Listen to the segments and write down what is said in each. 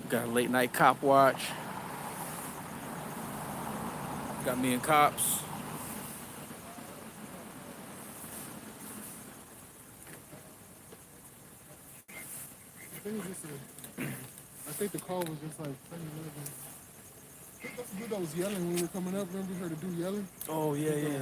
Got a late night cop watch. Got me and cops. I think it's just I think the call was just like 7-11. I think that's the dude that was yelling when we were coming up. Remember, we heard a dude yelling? Oh yeah, yeah.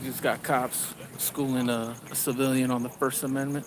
We just got cops schooling a civilian on the First Amendment.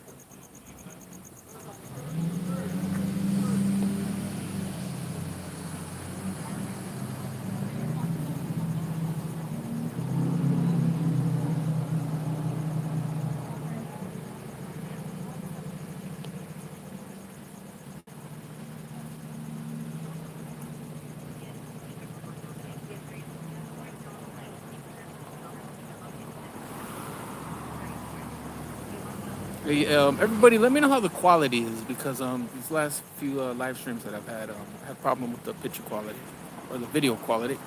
Hey, everybody, let me know how the quality is because these last few live streams that I've had problem with the picture quality or the video quality.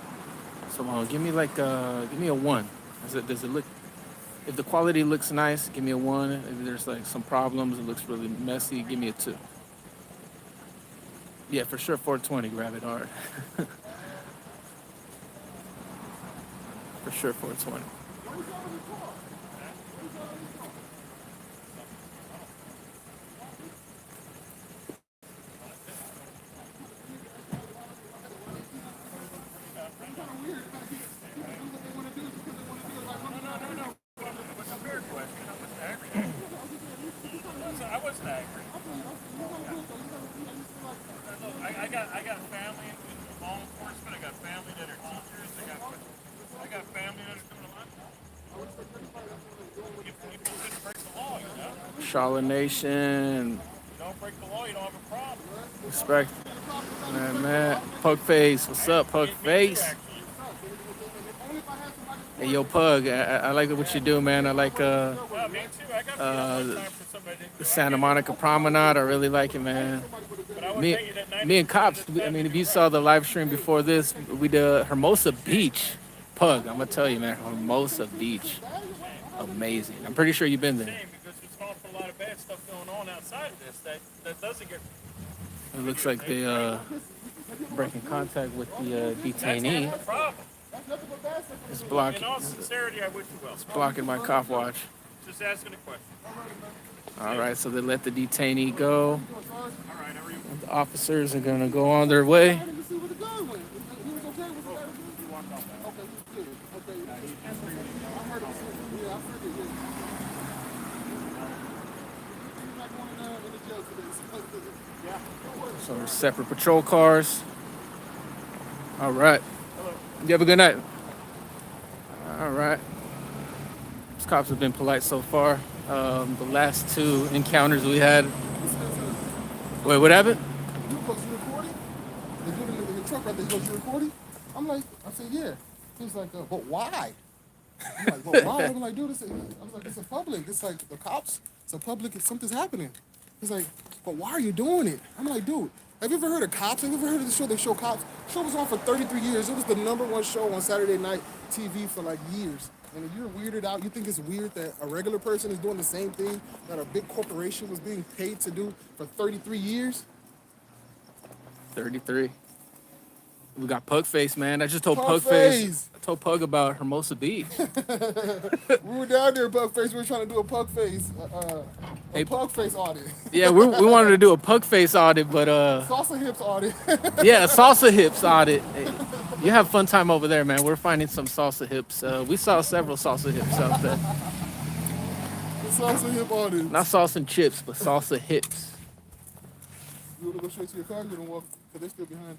So give me give me a one. Does it look? If the quality looks nice, give me a one. If there's like some problems, it looks really messy, give me a two. Yeah, for sure, 420. Grab it hard. For sure, 420. I wasn't angry. Look, I got family in law enforcement. I got family that are teachers. I got family that are doing a lot. You shouldn't break the law, you know. Charlotte Nation. You don't break the law, you don't have a problem. Respect. Man. Pug Face. What's up, Pug Me too, Face? actually. Hey, yo, Pug. I like what you do, man. I like Yeah, me too. I got time for somebody to the do. Santa Monica Promenade. I really like it, man. But I would Me, tell you that 90% me and Cops. of the I time mean, you if do you right. saw the live stream before this, we did Hermosa Beach. Pug, I'm gonna tell you, man. Hermosa Beach, amazing. I'm pretty sure you've been there. Shame because there's an awful lot of bad stuff going on outside of this that doesn't get. It looks like they breaking contact with the That's detainee. half the problem. It's In blocking. all sincerity, I wish you well. Blocking my cop watch. Just asking a question. All right, so they let the detainee go. All right, how are you? The officers are gonna go on their way. So there's separate patrol cars. All right. You have a good night. All right. These cops have been polite so far. The last two encounters we had. Wait, what happened? You goes, you recording? They do it in the truck right there. He goes, you recording? I'm like, I said, yeah. He's like, but why? I'm like, well, why? I'm like, dude, I was like, it's a public. It's like the cops. It's a public. Something's happening. He's like, but why are you doing it? I'm like, dude, have you ever heard of Cops? Have you ever heard of the show? They show Cops. The show was on for 33 years. It was the #1 show on Saturday night TV for like years. And if you're weirded out, you think it's weird that a regular person is doing the same thing that a big corporation was being paid to do for 33 years? 33. We got Pug Face, man. I just told Pug Pug Face. Face. I told Pug about Hermosa Beach. We were down there, Pug Face. We were trying to do a Pug Face, Hey, Pug Face audit. yeah, we wanted to do a Pug Face audit, but Salsa hips audit. yeah, salsa hips audit. Hey, you have fun time over there, man. We're finding some salsa hips. We saw several salsa hips out there. Salsa hip audit. Not salsa and chips, but salsa hips. You want to go straight to your car? You want to walk? Because they're still behind.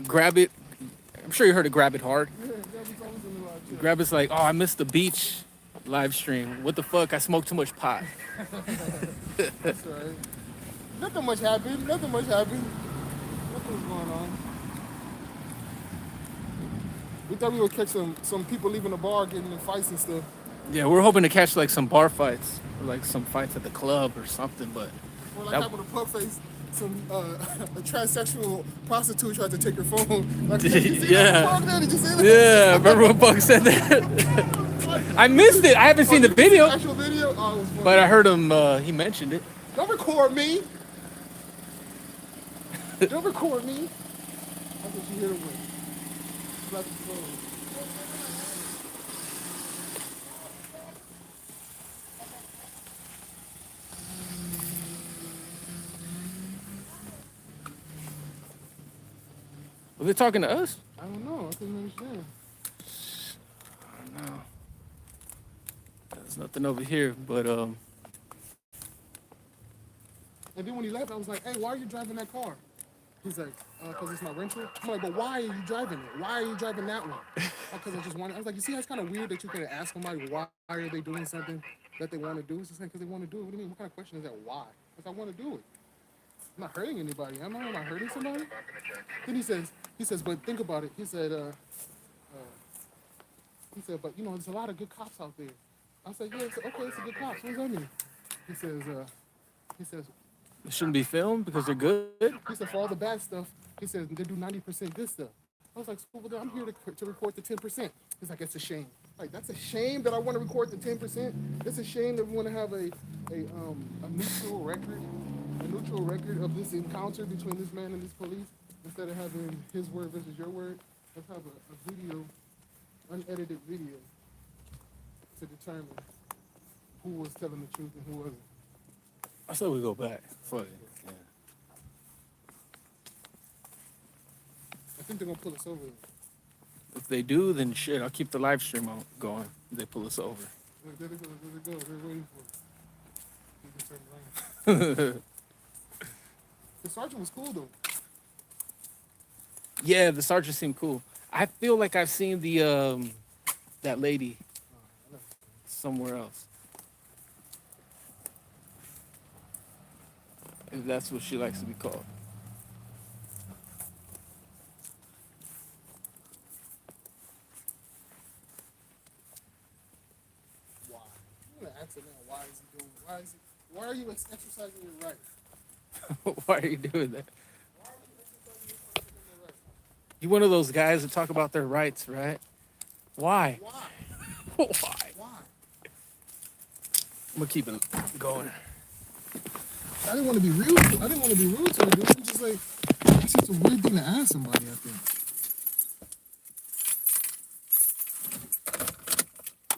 Grab it. I'm sure you heard of Grab It Hard. Yeah, Gabby's always in the live chat. Grab it's like, oh, I missed the beach live stream. What the fuck? I smoked too much pot. That's right. Nothing much happened. Nothing much happened. Nothing was going on. We thought we would catch some people leaving the bar getting in fights and stuff. Yeah, we're hoping to catch like some bar fights, or like some fights at the club or something. But Or like that- happened to Pug Face, some a transsexual prostitute tried to take her phone. Like, did you see Yeah. that? Pug there? Did you see that? yeah, remember when Buck said that? I missed it. I haven't seen the video, Actual video? Oh, it was funny. but I heard him. He mentioned it. Don't record me. Don't record me. That's what she hit him with. Slap his phone. Was they talking to us? I don't know. I couldn't understand. I don't know. There's nothing over here, but And then when he left, I was like, hey, why are you driving that car? He's like, because it's my rental. I'm like, but why are you driving it? Why are you driving that one? Because I just wanted. I was like, you see, that's kind of weird that you can ask somebody why are they doing something that they want to do. It's just like, because they want to do it. What do you mean? What kind of question is that? Why? Because I want to do it. I'm not hurting anybody. Am I? Am I hurting somebody? Then he says, but think about it. He said, but you know, there's a lot of good cops out there. I said, yeah, okay, it's a good cops. What does that mean? He says, it shouldn't be filmed because they're good. he said, for all the bad stuff, he says, they do 90% good stuff. I was like, so I'm here to record the 10%. He's like, it's a shame. Like, that's a shame that I want to record the 10%. It's a shame that we want to have a neutral record of this encounter between this man and this police. Instead of having his word versus your word, let's have a video, unedited video, to determine who was telling the truth and who wasn't. I said we go back. Fuck it. Yeah. I think they're gonna pull us over. If they do, then shit, I'll keep the live stream on going. If they pull us over. There they go. They're waiting for it. They can turn around. The sergeant was cool though. Yeah, the sergeant seemed cool. I feel like I've seen the that lady somewhere else. If that's what she likes to be called. Why? I'm gonna ask him now. Why is he doing? Why are you exercising your right? Why are you doing that? Why are you exercising your right? You one of those guys that talk about their rights, right? Why? Why? Why? Why? I'm gonna keep it going. I didn't want to be rude. I didn't want to be rude to her, dude. I'm just like, it's just a weird thing to ask somebody, I think.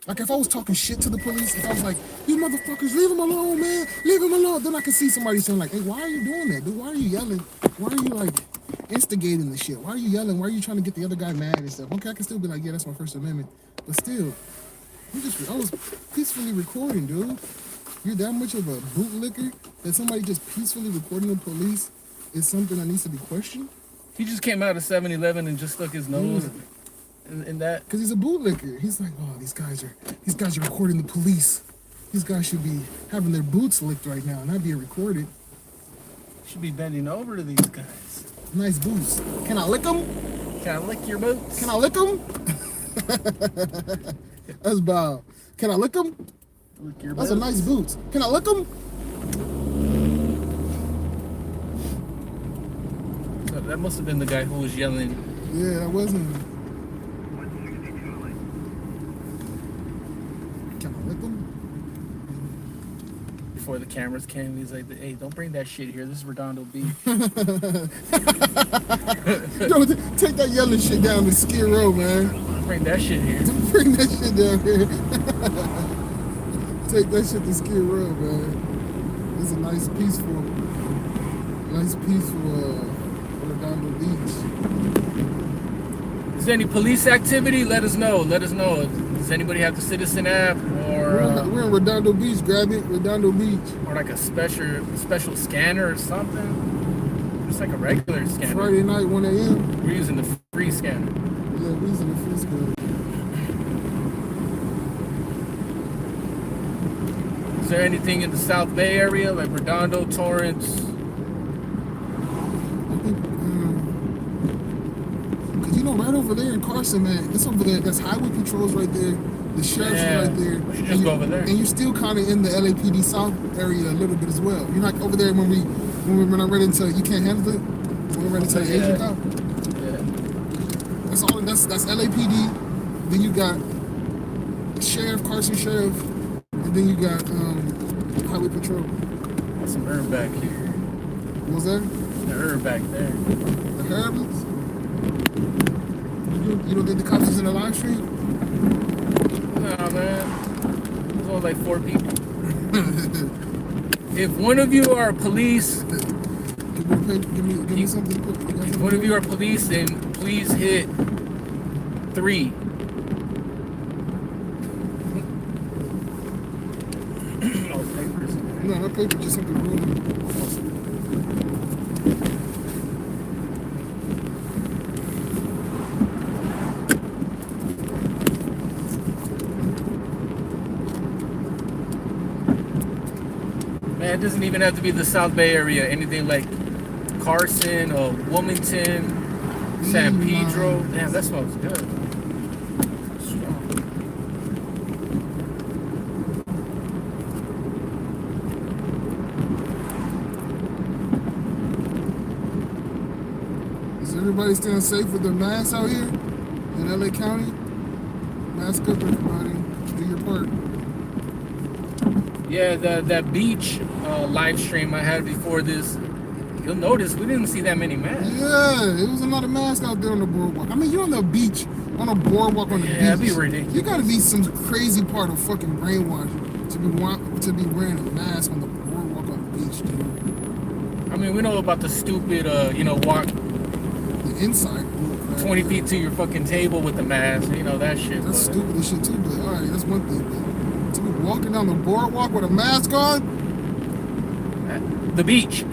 Like, if I was talking shit to the police, if I was like, you motherfuckers, leave him alone, man. Leave him alone. Then I could see somebody saying, like, hey, why are you doing that, dude? Why are you yelling? Why are you, like, instigating the shit? Why are you yelling? Why are you trying to get the other guy mad and stuff? Okay, I can still be like, yeah, that's my First Amendment. But still, I was peacefully recording, dude. You're that much of a bootlicker that somebody just peacefully recording the police is something that needs to be questioned? He just came out of 7-Eleven and just stuck his nose in that. Because he's a bootlicker. He's like, oh, these guys are recording the police. These guys should be having their boots licked right now, not being recorded. Should be bending over to these guys. Nice boots. Can I lick them? Can I lick your boots? Can I lick them? That's Bob. Can I lick them? Lick your That's a boots? nice boots. Can I lick them? That must have been the guy who was yelling. Yeah, that wasn't. Can I lick them? Before the cameras came, he's like, "Hey, don't bring that shit here. This is Redondo Beach." Yo, take that yellow shit down to Skid Row, man. Don't bring that shit here. Bring that shit down here. Take that shit to Skid Row, man. It's a nice peaceful Redondo Beach. Is there any police activity? Let us know. Let us know. Does anybody have the Citizen app or We're in Redondo Beach. Grab it, Redondo Beach. or like a special scanner or something? Just like a regular scanner. Friday night, 1 a.m. We're using the free scanner. Yeah, we using the free scanner. Is there anything in the South Bay area like Redondo, Torrance? Cause you know, right over there in Carson, man, it's over there. That's highway patrols right there. The sheriff's Yeah, right there. we should just go over there. And you're still kind of in the LAPD South area a little bit as well. You're not over there when I read into You Can't Handle It. When we read into the Asian cop. Yeah. That's all. That's LAPD. Then you got Sheriff, Carson Sheriff, and then you got highway patrol. Got some herb back here. What was that? The herb back there. The Herblets? You don't think the cops is in the live stream? Nah, man. There's only like 4 people. If one of you are police, Give me something to put. if one of you are police, then please hit 3. Oh, papers. No, not paper, just something rolling. Man, it doesn't even have to be the South Bay area. Anything like Carson or Wilmington, San Pedro. Damn, that smells good. Strong. Is everybody staying safe with their masks out here in LA County? Mask up, everybody. Do your part. Yeah, that beach live stream I had before this, you'll notice we didn't see that many masks. Yeah, it was a lot of masks out there on the boardwalk. I mean, you're on the beach, on a boardwalk on the beach. Yeah, that'd be ridiculous. You gotta be some crazy part of fucking brainwash to be wearing a mask on the boardwalk on the beach, dude. I mean, we know about the stupid, walk The inside. 20 feet to your fucking table with the mask, that shit. That's but- stupid as shit too, but all right, that's one thing. But to be walking down the boardwalk with a mask on, The beach.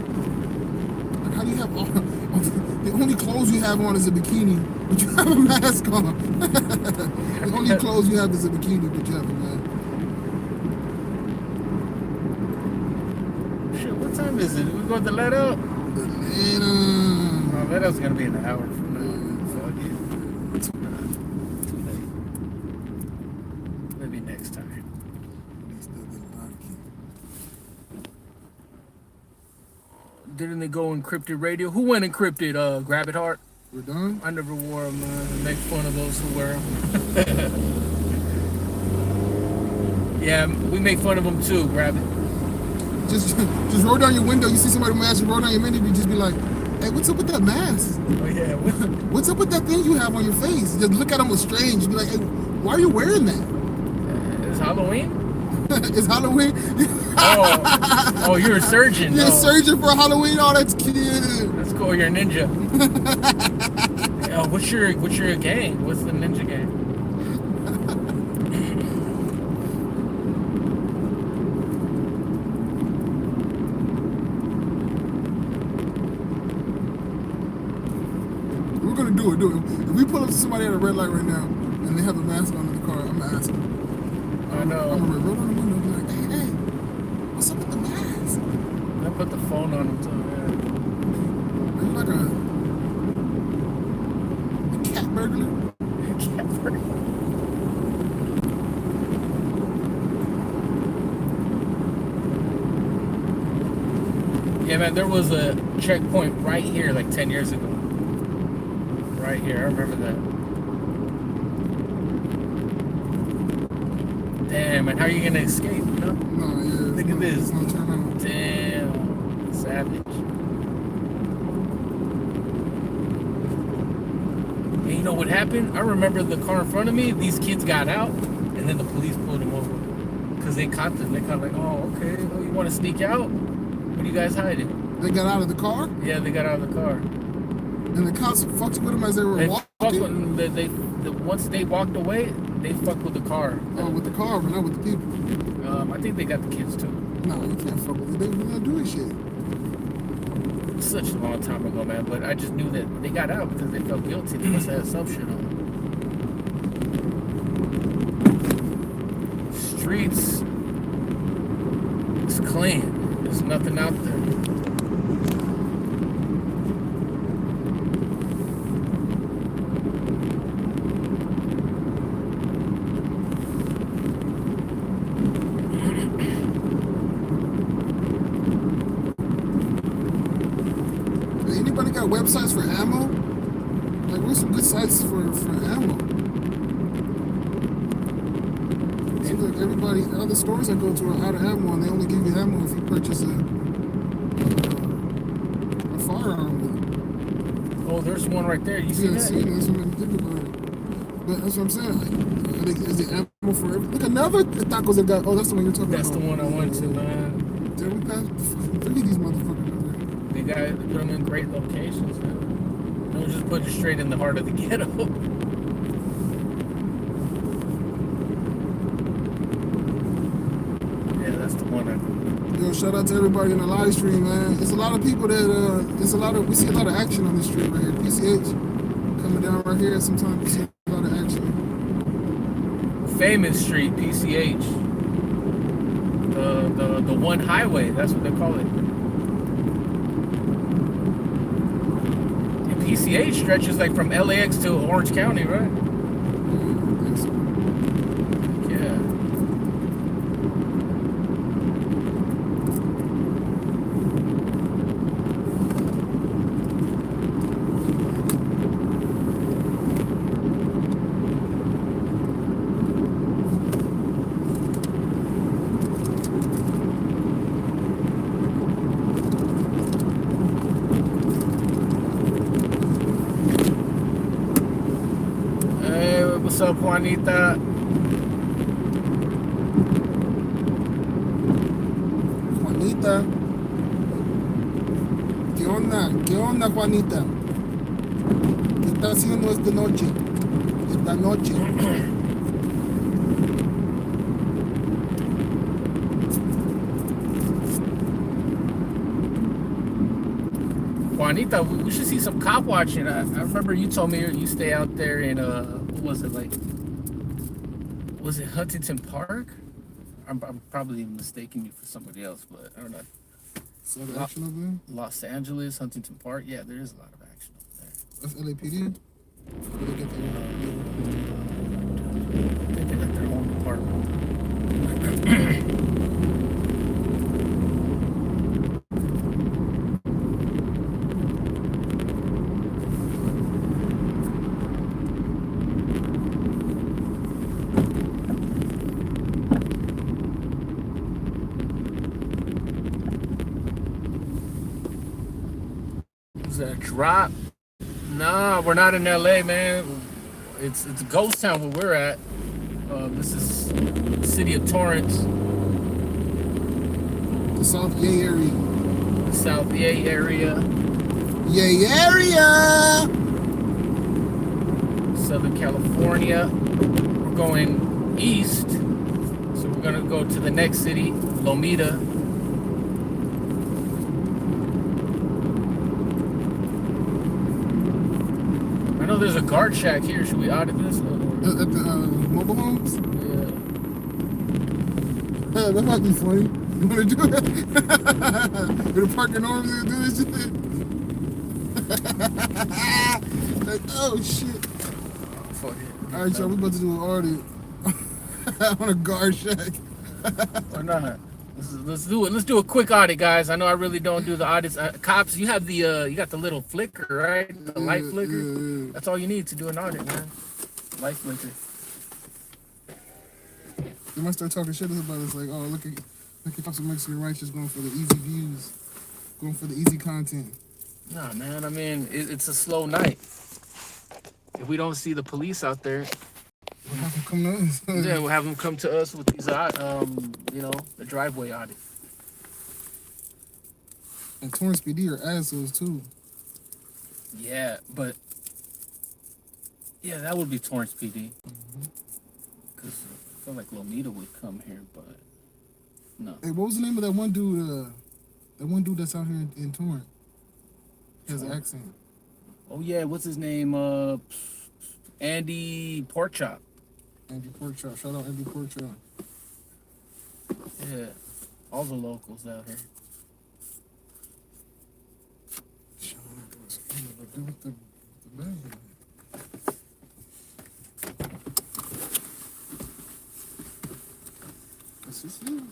like, how do you have all the only clothes you have on is a bikini, but you have a mask on? The only clothes you have is a bikini, but you have a mask. Shit, what time is it? We going to let out? Oh, let out's gonna be an hour from now. Fuck it. Too late. Maybe next time. Didn't they go encrypted radio? Who went encrypted? Grab it hard. We're done. I never wore them. Make fun of those who wear them. Yeah, we make fun of them too. Grab it. Just roll down your window. You see somebody with a mask, you roll down your window. You just be like, "Hey, what's up with that mask? Oh yeah. What's up with that thing you have on your face?" Just look at them with strange. Be like, "Hey, why are you wearing that?" It's Halloween. It's Halloween. Oh, you're a surgeon. You're a Oh, surgeon for Halloween. Oh, that's cute. that's cool. You're a ninja. What's your gang? What's the ninja gang? We're gonna do it. If we pull up to somebody at a red light right now and they have a mask on in the car, I'm gonna ask them. know. I'm gonna roll on the window and be like, hey, what's up with the mask? I put the phone on him too. Are you like a cat burglar? Yeah, man, there was a checkpoint right here like 10 years ago. Right here, I remember that. Damn, and how are you gonna escape, you know? No, yeah. Look at this. It's not turn on. Damn, savage. And you know what happened? I remember the car in front of me, these kids got out, and then the police pulled them over. Because they caught them. They kind of like, oh, okay, oh, you want to sneak out? What are you guys hiding? They got out of the car? Yeah, they got out of the car. And the cops fucked with them as they were walking? Once they walked away, they fucked with the car. Oh, with the car, but not with the people. I think they got the kids too. No, you can't fuck with it. They're not doing shit. Such a long time ago, man. But I just knew that they got out because they felt guilty. They must have had some shit on them. Streets, it's clean. There's nothing out there. Anybody got websites for ammo? Like, where's some good sites for ammo? Seems like everybody, all the stores I go to are out of ammo, and they only give you ammo if you purchase a firearm with it. Oh, there's one right there. You see Yeah, that? see, that's what I'm thinking about it. But that's what I'm saying. Like, is the ammo for everything? Look, another tacos that got. Oh, that's the one you're talking That's about. the one I went to, man. Did we pass? Look at these motherfuckers out there. They put them in great locations, man. Don't just put it straight in the heart of the ghetto. Yeah, that's the one. Yo, shout out to everybody in the live stream, man. There's a lot of people that we see a lot of action on this street right here. PCH coming down right here. Sometimes we see a lot of action. Famous street, PCH. The one highway, that's what they call it. And PCH stretches like from LAX to Orange County, right? Yeah, I think so. Yeah. What's up, Juanita? Juanita. ¿Qué onda? ¿Qué onda, Juanita? ¿Qué está haciendo esta noche? Esta noche. Juanita, we should see some cop watching. I remember you told me you stay out there in what was it like? Was it Huntington Park? I'm probably mistaking you for somebody else, but I don't know. Is that action over there? Los Angeles, Huntington Park. Yeah, there is a lot of action over there. That's LAPD? Or they get their I think they got their own department. Is that a drop? Nah, we're not in LA, man. It's a ghost town where we're at. This is the city of Torrance, the South Yay area. the South Bay area, Yay area! Southern California. We're going east, so we're gonna go to the next city, Lomita. I know there's a guard shack here. Should we audit this? At the mobile homes? Yeah. That might be funny. You want to do that? With the parking arms and do this shit? Like, oh shit. Fuck it. All right, y'all, we about to do an audit on a guard shack. Or not. Let's do it. Let's do a quick audit, guys. I know I really don't do the audits. Cops, you have the you got the little flicker, right? The light flicker. Yeah. That's all you need to do an audit, man. Light flicker. They might start talking shit about us, like, oh, look at Cops of Mexican Righteous going for the easy views, going for the easy content. Nah, man. I mean, it's a slow night. If we don't see the police out there, We'll have to come to us. yeah, we'll have them come to us with these, the driveway audit. And Torrance PD are assholes too. Yeah, but yeah, that would be Torrance PD. Because I feel like Lomita would come here, but no. Hey, what was the name of that one dude? That one dude that's out here in Torrance. He has an accent. Oh yeah, what's his name? Andy Porkchop. Andy Porkchop. Shout out Andy Porkchop. Yeah, all the locals out here. Shout out to us. What do with the bag? That's just you.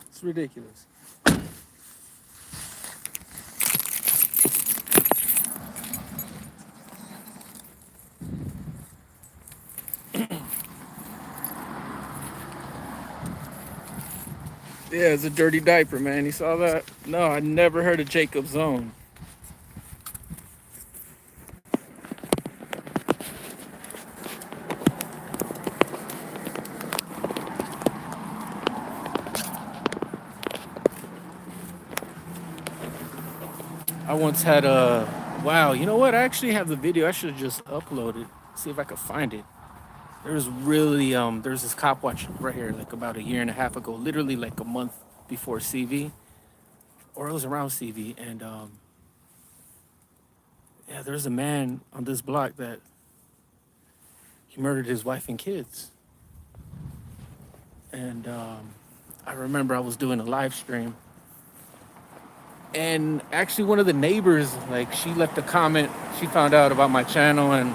It's ridiculous. Yeah, it's a dirty diaper, man. You saw that? No, I never heard of Jacob's Zone. I once had a wow. You know what? I actually have the video. I should have just uploaded. See if I could find it. There's really there's this Copwatch right here, like about a year and a half ago, literally like a month before CV, or it was around CV, and yeah, there's a man on this block that he murdered his wife and kids, and I remember I was doing a live stream, and actually one of the neighbors, like, she left a comment. She found out about my channel, and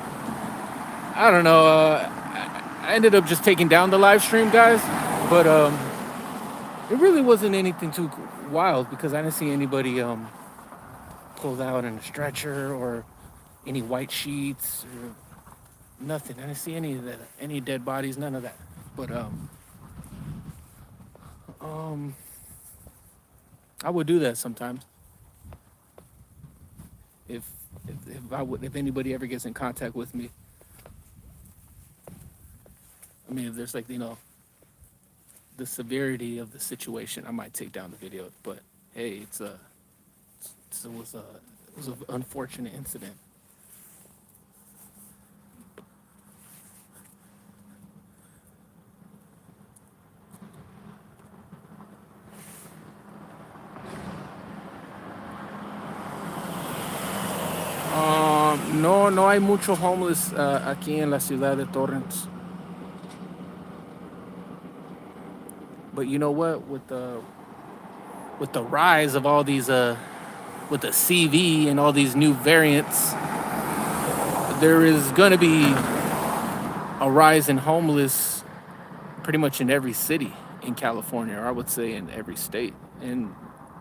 I don't know. I ended up just taking down the live stream, guys. But it really wasn't anything too wild because I didn't see anybody pulled out in a stretcher or any white sheets or nothing. I didn't see any of that, any dead bodies, none of that. But I would do that sometimes. If anybody ever gets in contact with me. I mean, if there's like, the severity of the situation, I might take down the video. But hey, it was an unfortunate incident. No hay mucho homeless aquí en la ciudad de Torrance. But you know what? With the rise of all these with the CV and all these new variants, there is going to be a rise in homeless pretty much in every city in California, or I would say in every state in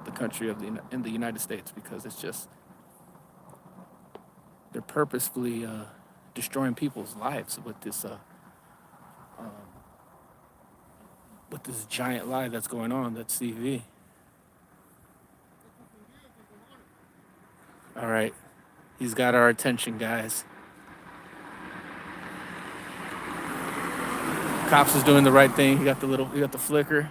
the country in the United States, because it's just they're purposefully destroying people's lives with this giant lie that's going on, that's CV. All right, he's got our attention, guys. Cops is doing the right thing. He got the flicker.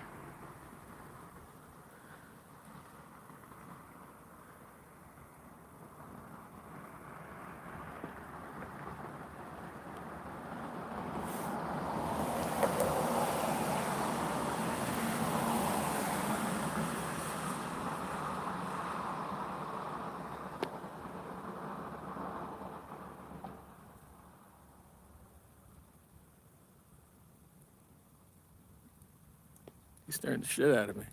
He's staring the shit out of me.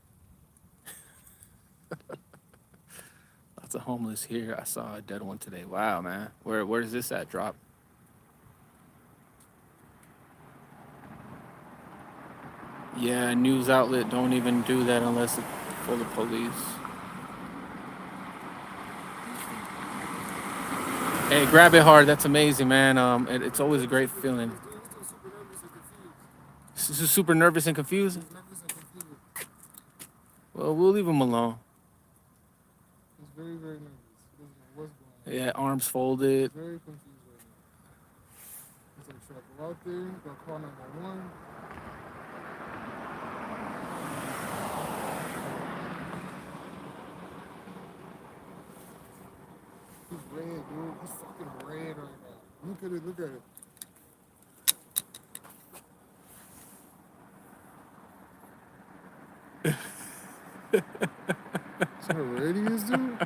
Lots of homeless here. I saw a dead one today. Wow, man. Where's this at? Drop. Yeah, news outlet don't even do that unless it's full of police. Hey, grab it hard. That's amazing, man. It's always a great feeling. He's still super nervous and confused. This is super nervous and confused. He's nervous and confused. Well, we'll leave him alone. He's very, very nervous. He doesn't know what's going on. Yeah, arms folded. He's very confused right now. He's like, should I go out there? Go call 911? He's red, dude. He's fucking red right now. Look at it, look at it. See how red he is, dude?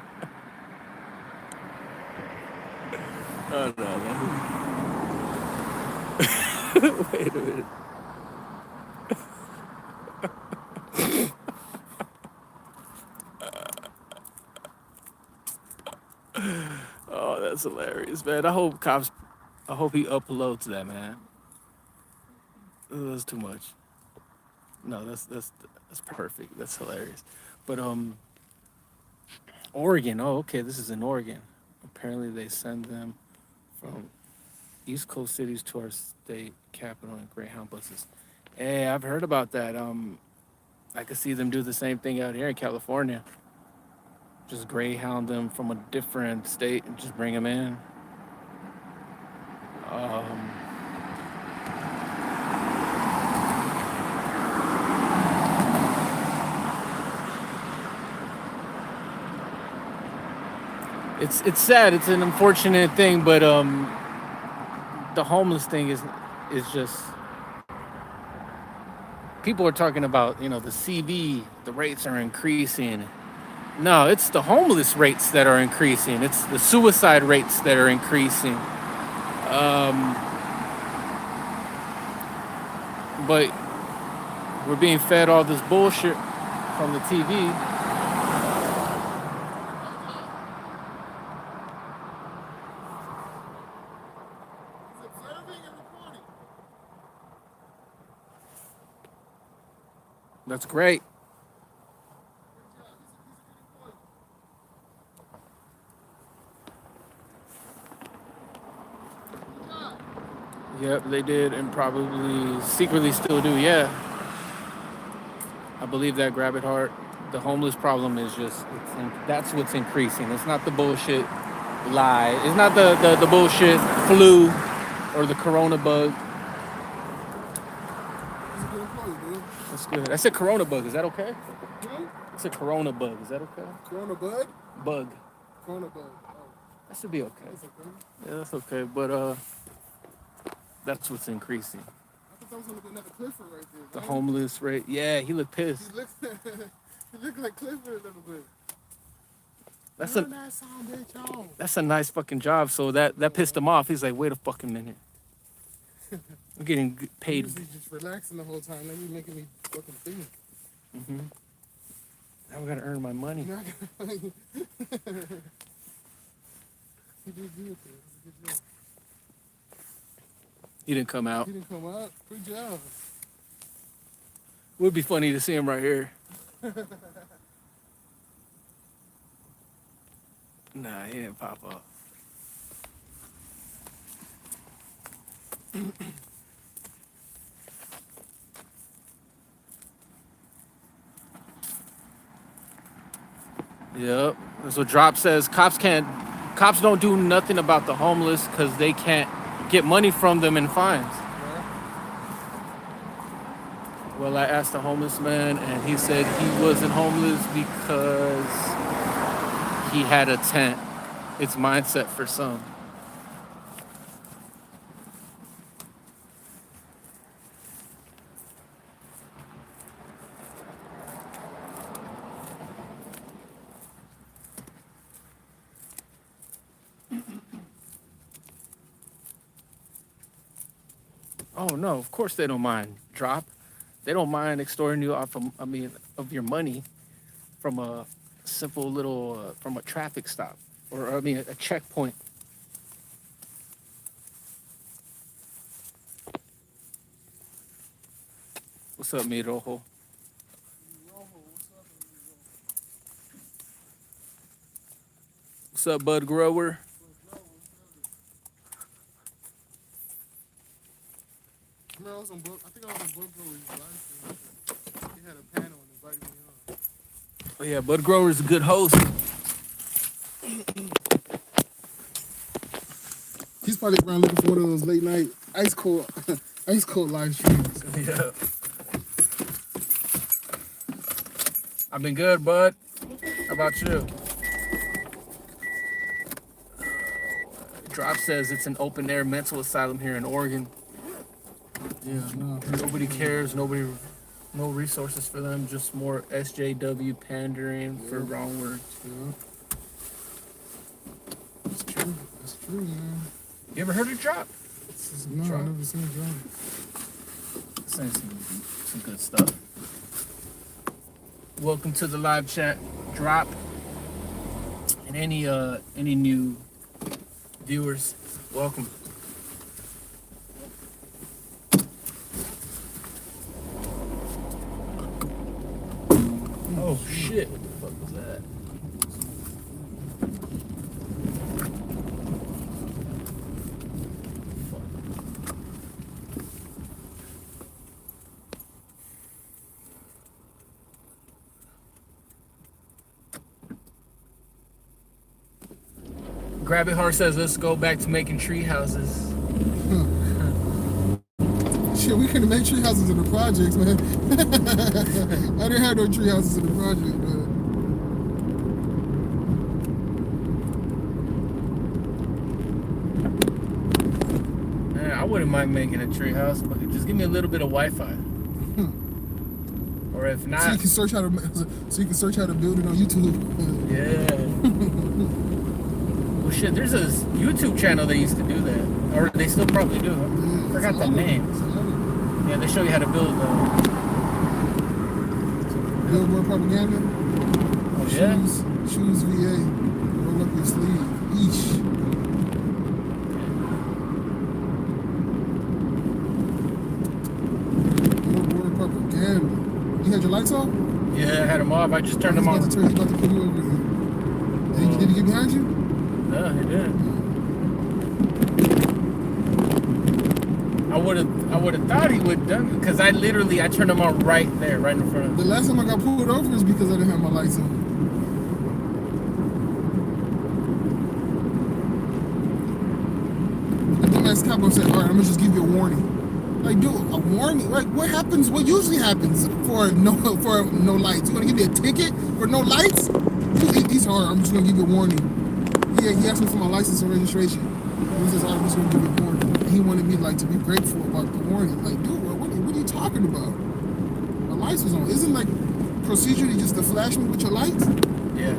Oh no. Wait a minute. Oh, that's hilarious, man. I hope he uploads that, man. That's too much. No, that's perfect. That's hilarious. But Oregon. Oh, okay. This is in Oregon. Apparently, they send them from East Coast cities to our state capital in Greyhound buses. Hey, I've heard about that. I could see them do the same thing out here in California. Just Greyhound them from a different state and just bring them in. Um, it's sad. It's an unfortunate thing, but the homeless thing is just people are talking about the CV, the rates are increasing. No, it's the homeless rates that are increasing. It's the suicide rates that are increasing. Um, but we're being fed all this bullshit from the TV. He's observing and recording. That's great. Good job. He's a good employee. Good job. Yep, they did and probably secretly still do. Yeah, I believe that. Grab it hard. The homeless problem is just that's what's increasing. It's not the bullshit lie. It's not the bullshit flu or the corona bug. He's a good employee, dude. That's good. I said corona bug. Is that okay? Hmm? It's a corona bug. Is that okay? Corona bud? Bug. Corona bud. Oh, That should be okay. that's okay. Yeah, that's okay. But that's what's increasing. I thought that was another Clifford right there, The man. homeless rate. Yeah, he looked pissed. He looked like Clifford a little bit. That's Learn a that sound, bitch, y'all. that's a nice fucking job. So that pissed him off. He's like, wait a fucking minute. I'm getting paid. Usually just relaxing the whole time. Now you making me fucking think. Hmm. Now we gotta earn my money. You're not gonna you did good there. That's a good job. He didn't come out. He didn't come out. Good job. It would be funny to see him right here. Nah, he didn't pop up. Yep. That's what Drop says. Cops don't do nothing about the homeless because they can't get money from them in fines. Right? Well, I asked a homeless man, and he said he wasn't homeless because he had a tent. It's mindset for some. Oh no, of course they don't mind drop. They don't mind extorting you off of, I mean, of your money from a simple little from a traffic stop or I mean a checkpoint. What's up, mi rojo? What's up, bud grower? Remember, I was on book. I think I was on book last. He had a panel and invited me on. Oh yeah, bud grower is a good host. He's probably around looking for one of those late night ice cold, ice cold live streams. Yeah. I've been good, bud. How about you? Drop says it's an open air mental asylum here in Oregon. Yeah, no. Nobody cares. Nobody, no resources for them. Just more SJW pandering for wrong words. Yeah. That's true. That's true, man. You ever heard of Drop? No, Drop. I never seen it drop. Saying some good stuff. Welcome to the live chat, Drop, and any new viewers, welcome. Oh shit! What the fuck was that? Grab It Hard says, let's go back to making tree houses. Shit, we couldn't make tree houses in the projects, man. I didn't have no tree houses in the project, man. Man, I wouldn't mind making a tree house, but just give me a little bit of Wi-Fi. Or if not, So you can search how to build it on YouTube. Yeah. Well, shit, there's a YouTube channel that used to do that, or they still probably do. I forgot the name. Yeah, they show you how to build. Billboard propaganda. Oh yeah. Shoes VA. Roll up your sleeve. Eesh. Billboard propaganda. You had your lights off? Yeah, I had them off. I just turned them on. He's about to put you over here. Did he get behind you? No, he didn't. I would have thought he would have done because I turned them on right there, right in front of The him. last time I got pulled over is because I didn't have my lights on. And the next cop said, all right, I'm gonna just give you a warning. Like, dude, a warning? Like, what happens? What usually happens for no lights? You gonna give me a ticket for no lights? He's hard. I'm just gonna give you a warning. Yeah, he asked me for my license and registration. And he says, all right, I'm just gonna give you a warning. And he wanted me like to be grateful about the warning. Like, dude, what are you talking about? My lights was on. Isn't like procedure just to flash me with your lights? Yeah,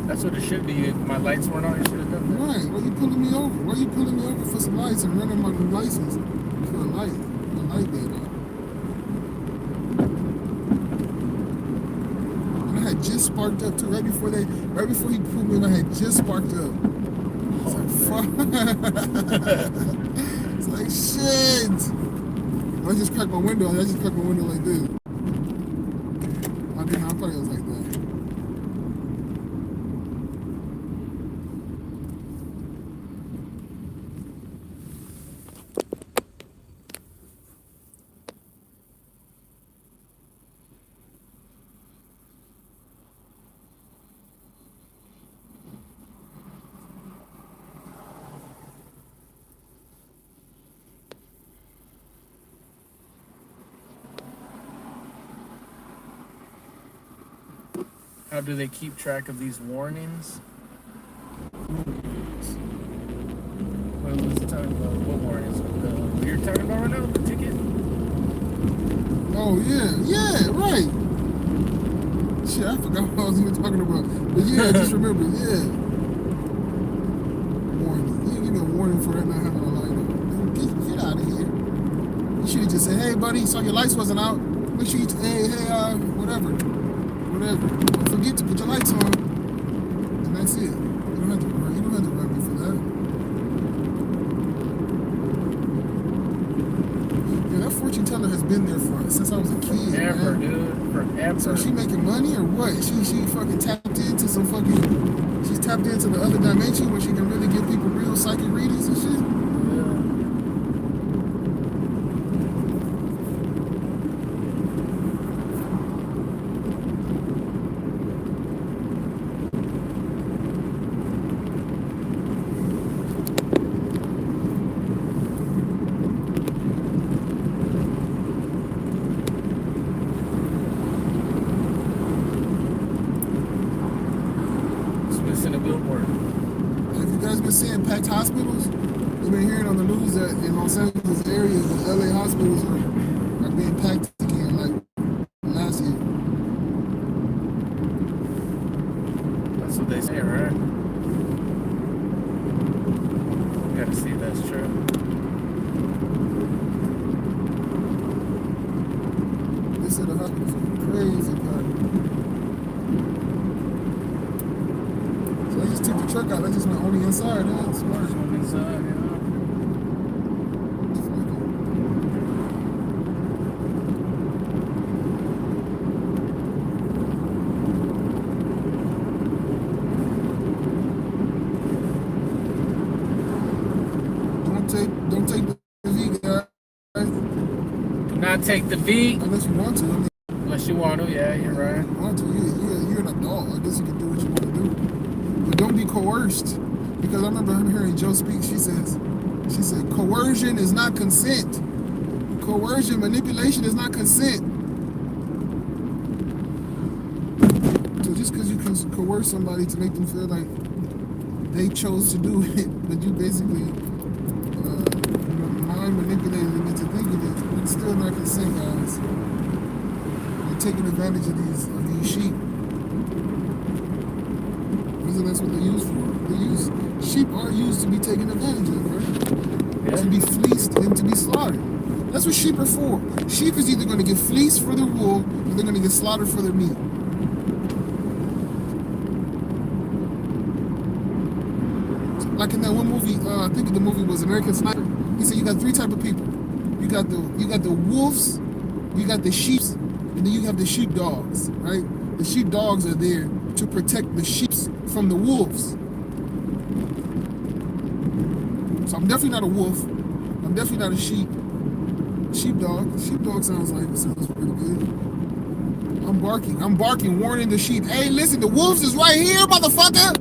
that's what it should be. If my lights weren't on, you should have done that. Right. Why you pulling me over? Why you pulling me over for some lights and running my license for a light? A light being on. And I had just sparked up too. Right before he pulled me, I had just sparked up. It's like, fuck. It's like, shit. I just cracked my window. I just cracked my window like this. I probably was like that. How do they keep track of these warnings? What was he talking about? What warnings? What you're talking about right now? The ticket? Oh yeah, right. Shit, I forgot what I was even talking about. But yeah, I just remember, yeah. Warning. You didn't give me a warning for it not having a light on. Get out of here. You should have just said, hey buddy, saw your lights wasn't out. Make sure you whatever. Don't forget to put your lights on. And that's it. You don't have to run me for that. Yeah, that fortune teller has been there for us since I was a kid. Forever, man. dude. Forever. So she making money or what? She fucking tapped into some fucking. She's tapped into the other dimension where she can really give people real psychic readings and shit. Have you guys been seeing packed hospitals? You've been hearing on the news that in Los Angeles area, the LA hospitals are being packed again like last year. That's what they say, right? You gotta see if that's true. They said the hospitals are crazy packed. So I just took the truck out. I just went only inside. That's smart. Inside, yeah. Don't take the V, guys. Do not take the V Unless you want to. I mean, unless you want to. Yeah, you're right. if you want to. You're an adult. I guess you can do what you want to do. But don't be coerced. Because I remember hearing Joe speak. She said, coercion is not consent. Coercion, manipulation is not consent. So just because you can coerce somebody to make them feel like they chose to do it, but you basically mind manipulated them into thinking it, it's still not consent, guys. You're taking advantage of these sheep. Because that's what they're used for. Sheep are used to be taken advantage of, right? Yeah. To be fleeced and to be slaughtered. That's what sheep are for. Sheep is either going to get fleeced for their wool or they're going to get slaughtered for their meat. Like in that one movie, I think the movie was American Sniper. He said you got three type of people. You got the wolves, you got the sheep, and then you have the sheep dogs, right? The sheep dogs are there to protect the sheep from the wolves. So I'm definitely not a wolf. I'm definitely not a sheep. Sheepdog. Sheepdog sounds pretty good. I'm barking, warning the sheep. Hey, listen, the wolves is right here, motherfucker.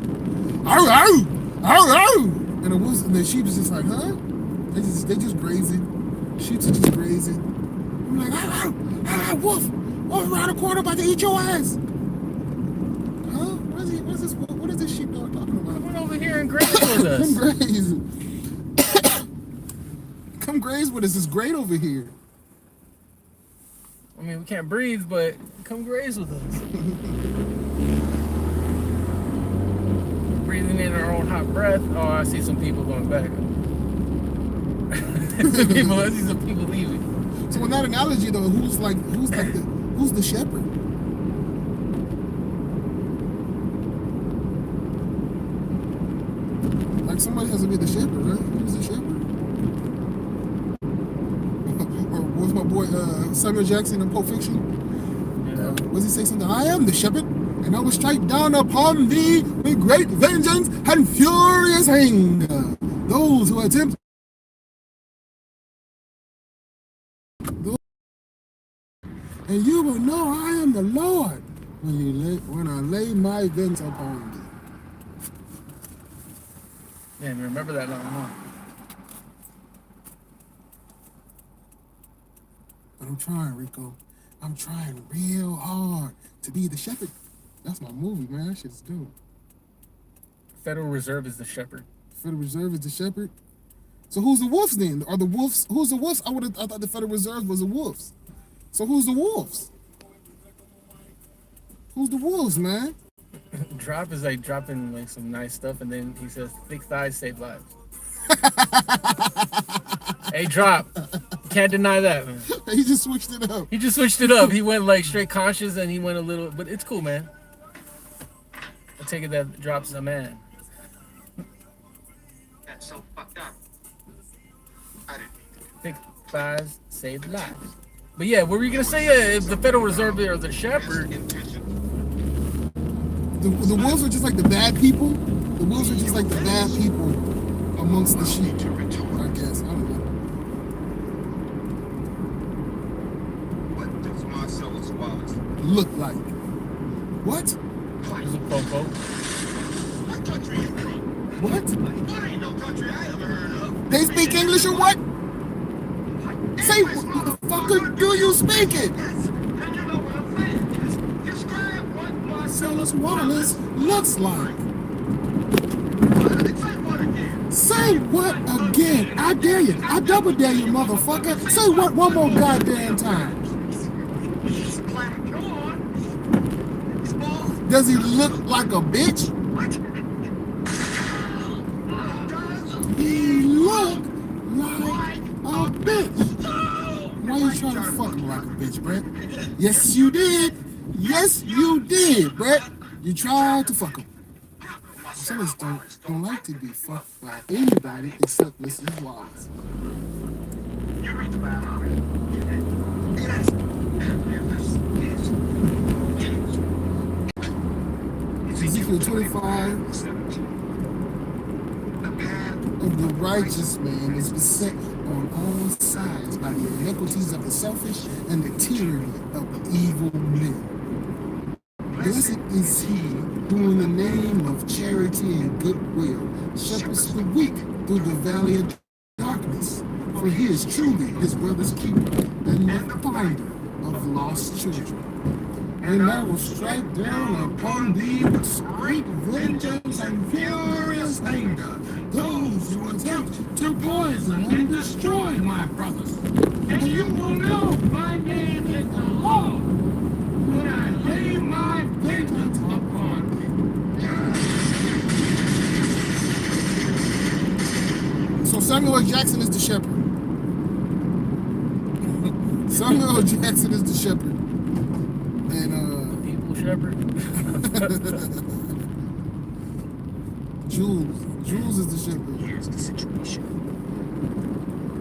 Arr, arr, arr, arr. And the wolves and the sheep is just like, huh? They just grazing. Sheep are just grazing. I'm like, wolf around the corner about to eat your ass. Huh? What is this sheepdog talking about? Come on over here and graze with us. Come graze. Come graze with us. It's great over here. I mean, we can't breathe, but come graze with us. Breathing in our own hot breath. Oh, I see some people going back. I see some people leaving. So in that analogy, though, who's the shepherd? Like somebody has to be the shepherd, right? Who's the shepherd? Or what's my boy Samuel Jackson in Pulp Fiction? Was he say something? I am the shepherd, and I will strike down upon thee with great vengeance and furious anger those who attempt. And you will know I am the Lord when I lay my vengeance upon thee. Man, remember that long, huh? But I'm trying, Rico. I'm trying real hard to be the shepherd. That's my movie, man. That shit's dope. Federal Reserve is the shepherd. Federal Reserve is the shepherd. So who's the wolves then? Are the wolves? Who's the wolves? I thought the Federal Reserve was the wolves. So who's the wolves? Who's the wolves, man? Drop is like dropping like some nice stuff, and then he says, "Thick thighs save lives." Hey, Drop. Can't deny that, man. He just switched it up. He just switched it up. He went like straight conscious, and he went a little, but it's cool, man. I take it that Drop's a man. That's so fucked up. I didn't. Thick thighs save lives. But yeah, what were you gonna say? If the Federal Reserve or the shepherd? The wolves are just like the bad people. The wolves are just like the bad people amongst the sheep. I guess. I don't know. What does Marcellus Wallace Look like. What? There's a popo. What country you from? What? What ain't no country I ever heard of? They speak English or what? Say, motherfucker, do you speak it? Yes, and you know what I'm saying. Describe what Marcellus Wallace looks like. Say what again? Say what again? I dare you. I double dare you, motherfucker. Say what one more goddamn time. He's black. Come on. He's bald. Does he look like a bitch? What? He look like a bitch. Why you trying to fuck him like a bitch, Brett? Yes, you did. Yes, you did, Brett. You tried to fuck him. Some of us don't like to be fucked by anybody except Mrs. Wallace. You read the Bible. Yes. Ezekiel 25. Of the righteous man is beset on all sides by the iniquities of the selfish and the tyranny of the evil men. Blessed is he who in the name of charity and goodwill shepherds the weak through the valley of darkness. For he is truly his brother's keeper and the finder of lost children. And I will strike down upon thee with great vengeance and furious anger those who attempt to poison and destroy my brothers. And you will know my name is the Lord when I lay my vengeance upon thee. So Samuel L. Jackson is the shepherd. Samuel L. Jackson is the shepherd. And People shepherd. Jules is the shepherd. Here's the situation.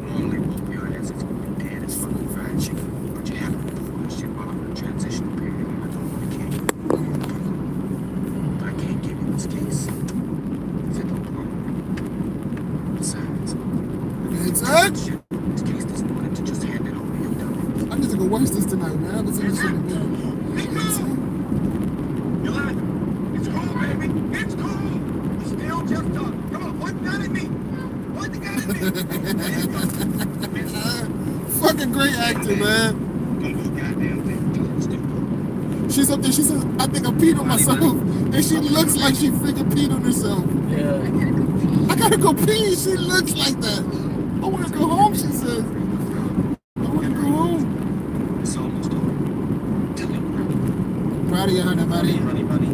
Normally, both your answers would be dead as fucking fried chicken, but you haven't before shit while I'm in a transitional period and I don't want to kill you. But I can't give you this case. It's a problem. Besides, this case doesn't want it to just hand it over to your dummy. I need to go watch this tonight, man. I haven't seen this shit in a minute. Yolanda, it's cool, baby. It's cool. Still just talk. Come on, point the gun at me. Point the gun at me. Fucking great actor, man. She's up there, she says, I think I peed on myself. And she looks like she freaking peed on herself. Yeah. I gotta go pee. She looks like that. I wanna go home, she says. I wanna go home. It's almost over. Tell him. Proud of you, honey, buddy. Honey, buddy.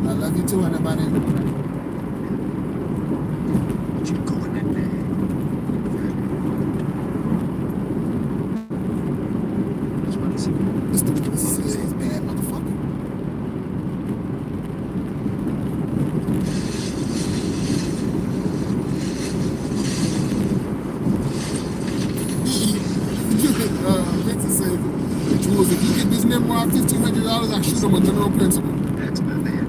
I love you too, honey, buddy. But you go in that bag. That's what he said. This is bad, motherfucker. Vincent said, Jules, if you get this memoir $1,500, I shoot him a general principle. That's my man.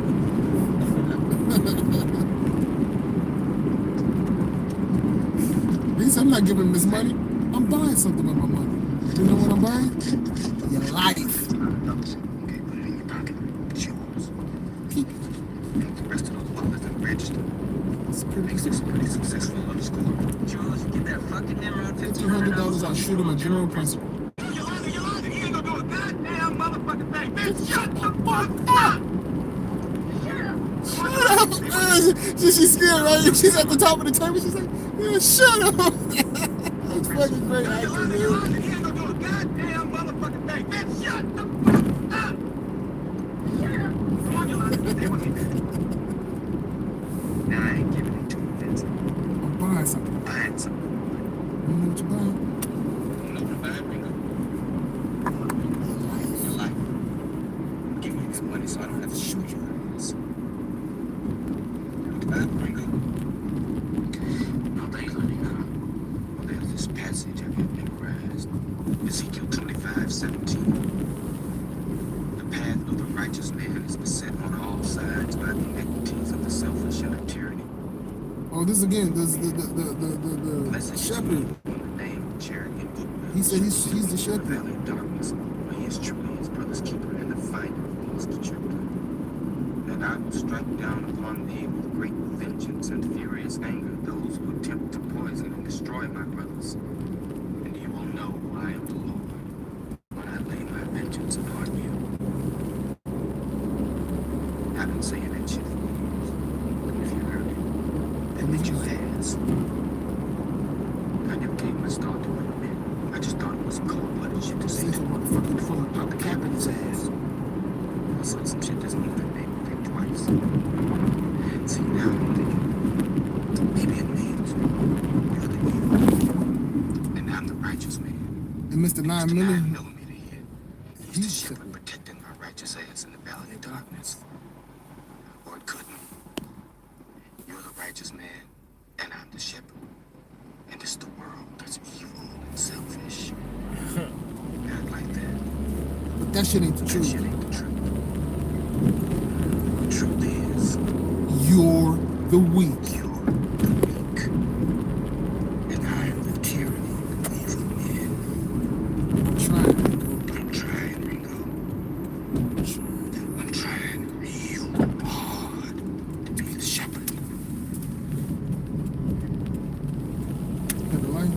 He said, I'm not giving him this money. I'm buying something with my money. You know what I'm buying? Your life. Okay, put it in your pocket. It's yours. Keep it. The rest of those wallets are registered. It's pretty Makes this pretty successful underscore. Jules, you get that fucking around $1,500, I'll shoot him a general principle. Yolanda, he ain't gonna do a goddamn motherfucking thing. Shut the fuck up! Shut up! She's scared, right? She's at the top of the table. She's like, yeah, shut up! It's fucking great acting, dude. He ain't gonna do a goddamn motherfucking thing. Bitch, shut the fuck up! Come on, you line. Stay with me, man. Nah, I ain't giving it to you, Vince. I'm buying something. Buying something. You know what you're buying? You know what you're buying, Ringo? Your life. Give me this money so I don't have to shoot your ass. You know what you're buying, Ringo? Now, they learning how. There's this passage I have memorized. Ezekiel 25:17. The path of the righteous man is beset on all sides by the iniquities of the selfish and of tyranny. Oh, this again, the Blessed is shepherd. he whom the name of charity and goodwill. He said he's the the shepherd. valley of darkness, where he is truly his brother's keeper and the finder of lost children. And I will strike down upon thee with great vengeance and furious anger those who attempt to poison and destroy my brothers. And you will know I am the Lord when I lay my vengeance upon you. I've been saying that shit for years. If you heard it, admit you has. I never gave much thought to what it meant. I just thought it was cold-blooded shit to say. Safe motherfucking phone. Pop the cap in his ass. Also, some shit doesn't even make me think twice. See, now I'm thinking, maybe it means you're the evil, and I'm the righteous man. And Mr. 9 million, millimeter here. He's the shepherd protecting my righteous ass in the valley of darkness. Or it could mean you're the righteous man, and I'm the shepherd. And it's the world that's evil and selfish. Not like that. but that shit ain't the That truth. shit ain't the truth. The truth is, You're the weak. you're the weak. And I am the tyranny of evil men. I'm trying. I'm trying, Ringo. I'm trying real hard to be the shepherd. Have the light.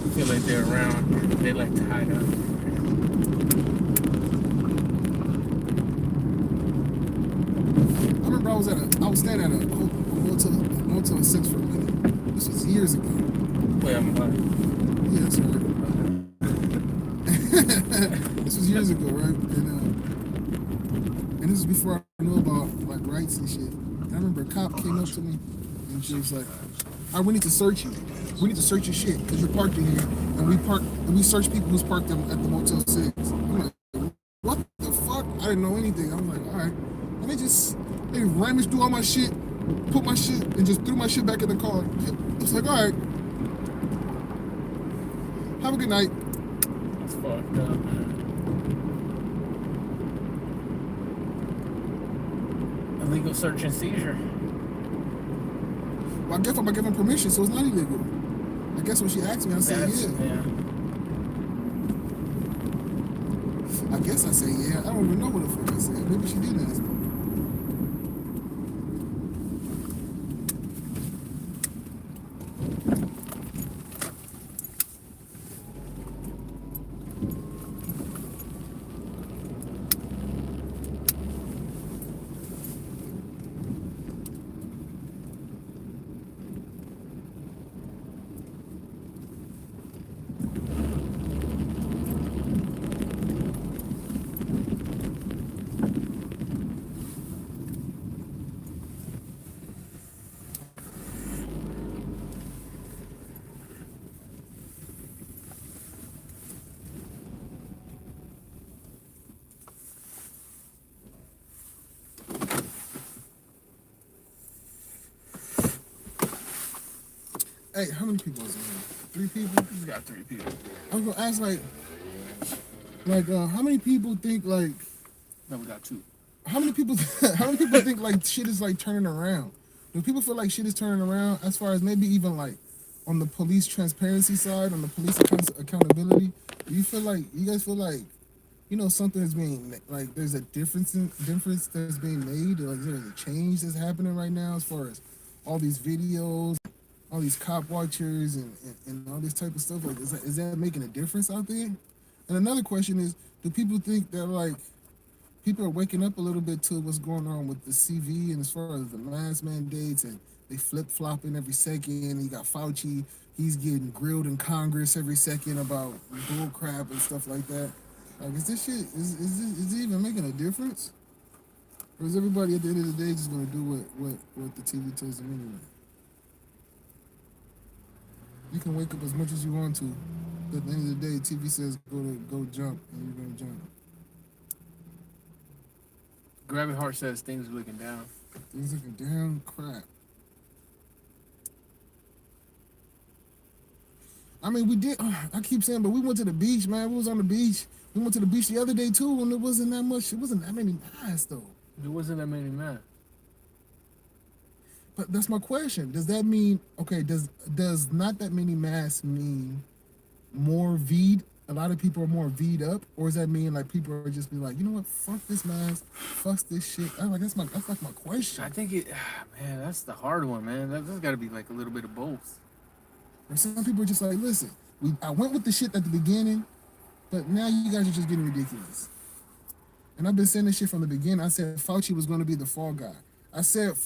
I feel like they're around. They like to hide out. I remember I was staying at a Motel 6 for a minute. This was years ago. Wait, I'm about. Yeah, sorry. This was years ago, right? And this was before I knew about like rights and shit. And I remember a cop came up to me and she was like, "All right, we need to search you. We need to search your shit because you're parked in here, and we search people who's parked at the Motel 6." I'm like, "What the fuck?" I didn't know anything. I'm like, "All right," and they rummaged through all my shit, put my shit, and just threw my shit back in the car. I was like, "All right, have a good night." It's fucked up, man. Illegal search and seizure. Well, I guess I'm giving permission, so it's not illegal. I guess when she asked me, I said yeah. I guess I said yeah. I don't even know what the fuck I said. Maybe she didn't ask me. Hey, how many people is in here? 3 people? We got 3 people. I was gonna ask how many people think like No, we got 2. how many people think like shit is like turning around? Do people feel like shit is turning around as far as maybe even like on the police transparency side, on the police accountability? Do you guys feel like something is being like there's a difference that's being made. Like there's a change that's happening right now as far as all these videos, all these cop watchers, and all this type of stuff. Like, is that making a difference out there? And another question is, do people think that like people are waking up a little bit to what's going on with the CV and as far as the mask mandates and they flip flopping every second. You got Fauci, he's getting grilled in Congress every second about bull crap and stuff like that. Like, is this shit is it even making a difference? Or is everybody at the end of the day just gonna do what the TV tells them anyway? You can wake up as much as you want to, but at the end of the day, TV says go jump, and you're gonna jump. Gravity Heart says things are looking down. Things looking damn crap. I mean, we did. I keep saying, but we went to the beach, man. We was on the beach. We went to the beach the other day too, and it wasn't that much. It wasn't that many masks though. There wasn't that many men. But that's my question. Does that mean okay? Does not that many masks mean more V'd? A lot of people are more V'd up, or does that mean like people are just be like, you know what? Fuck this mask. Fuck this shit. I'm like that's like my question. I think it, man, that's the hard one, man. That's got to be like a little bit of both. Or some people are just like, listen, I went with the shit at the beginning, but now you guys are just getting ridiculous. And I've been saying this shit from the beginning. I said Fauci was going to be the fall guy. I said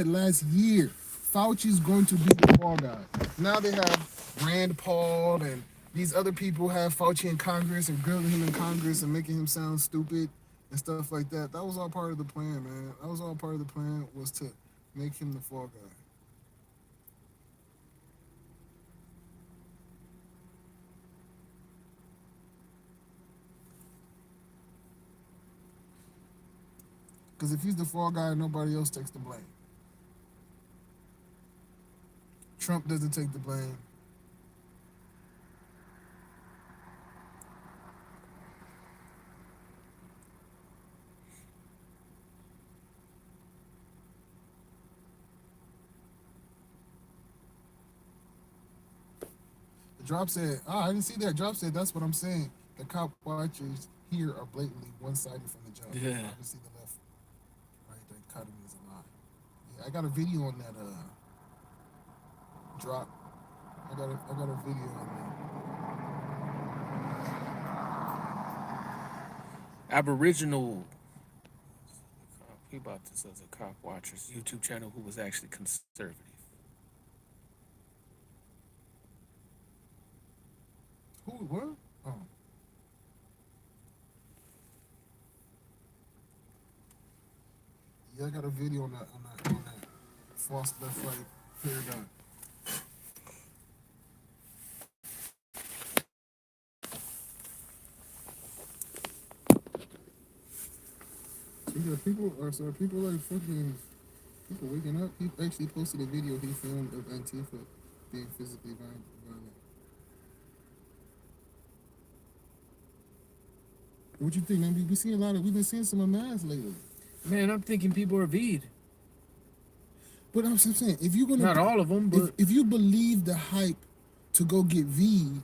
last year, Fauci's going to be the fall guy. Now they have Rand Paul and these other people have Fauci in Congress and grilling him in Congress and making him sound stupid and stuff like that. That was all part of the plan, man. That was all part of the plan was to make him the fall guy. Because if he's the fall guy, nobody else takes the blame. Trump doesn't take the blame. The drop said, I didn't see that. Drop said, that's what I'm saying. The cop watchers here are blatantly one-sided from the jump. Yeah. Obviously, the left, right, the dichotomy is a lie. Yeah, I got a video on that drop. I got a video on Aboriginal. He bought this as a cop watcher's YouTube channel who was actually conservative. that. Who? What? Oh. Yeah, I got a video on that false left right paradigm. People like fucking people waking up. He actually posted a video he filmed of Antifa being physically violent. What you think, man? We've been seeing some of mass lately. Man, I'm thinking people are V'd. But I'm saying, if you're gonna Not all of them, but if you believe the hype to go get V'd,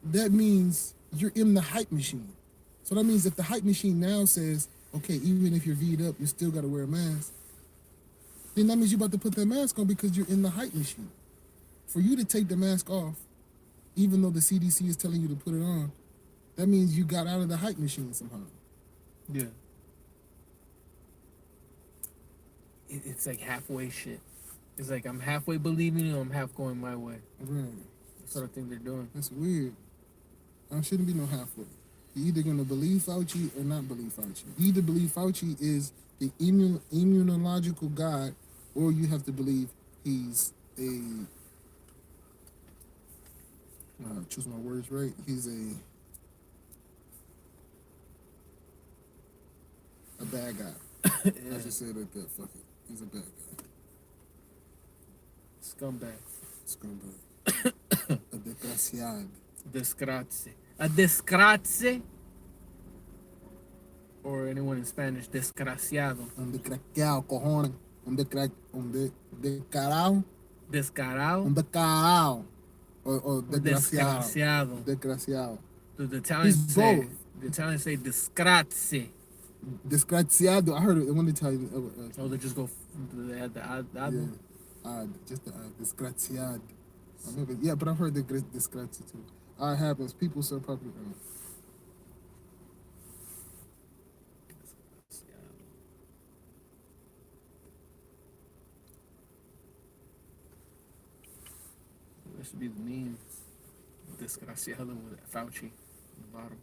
that means you're in the hype machine. So that means if the hype machine now says, okay, even if you're V'd up, you still gotta wear a mask, then that means you're about to put that mask on because you're in the hype machine. For you to take the mask off, even though the CDC is telling you to put it on, that means you got out of the hype machine somehow. yeah. It's like halfway shit. It's like I'm halfway believing you, I'm half going my way. Right. That's what I think they're doing. That's weird. There shouldn't be no halfway. You're either going to believe Fauci or not believe Fauci. You either believe Fauci is the immunological god, or you have to believe he's a, choose my words right, he's a bad guy. Yeah. I just say it like that, fuck it. He's a bad guy. Scumbag. Scumbag. A desgraciado. Desgrazie. A desgrazie. Or anyone in Spanish, desgraciado. Un desgraciado, cojones. Un descarado. Descarado. Un descarado. Or desgraciado. Desgraciado. Desgraciado. The Italians He's say both. The Italians say disgrazie. Disgraziado. I heard it one Italian. Oh, they just go. They had the Yeah, ado. just the disgraziad. I remember. Yeah, but I've heard the disgrazi too. It happens. People so popular. That should be the meme. Disgraziado with Fauci on the bottom.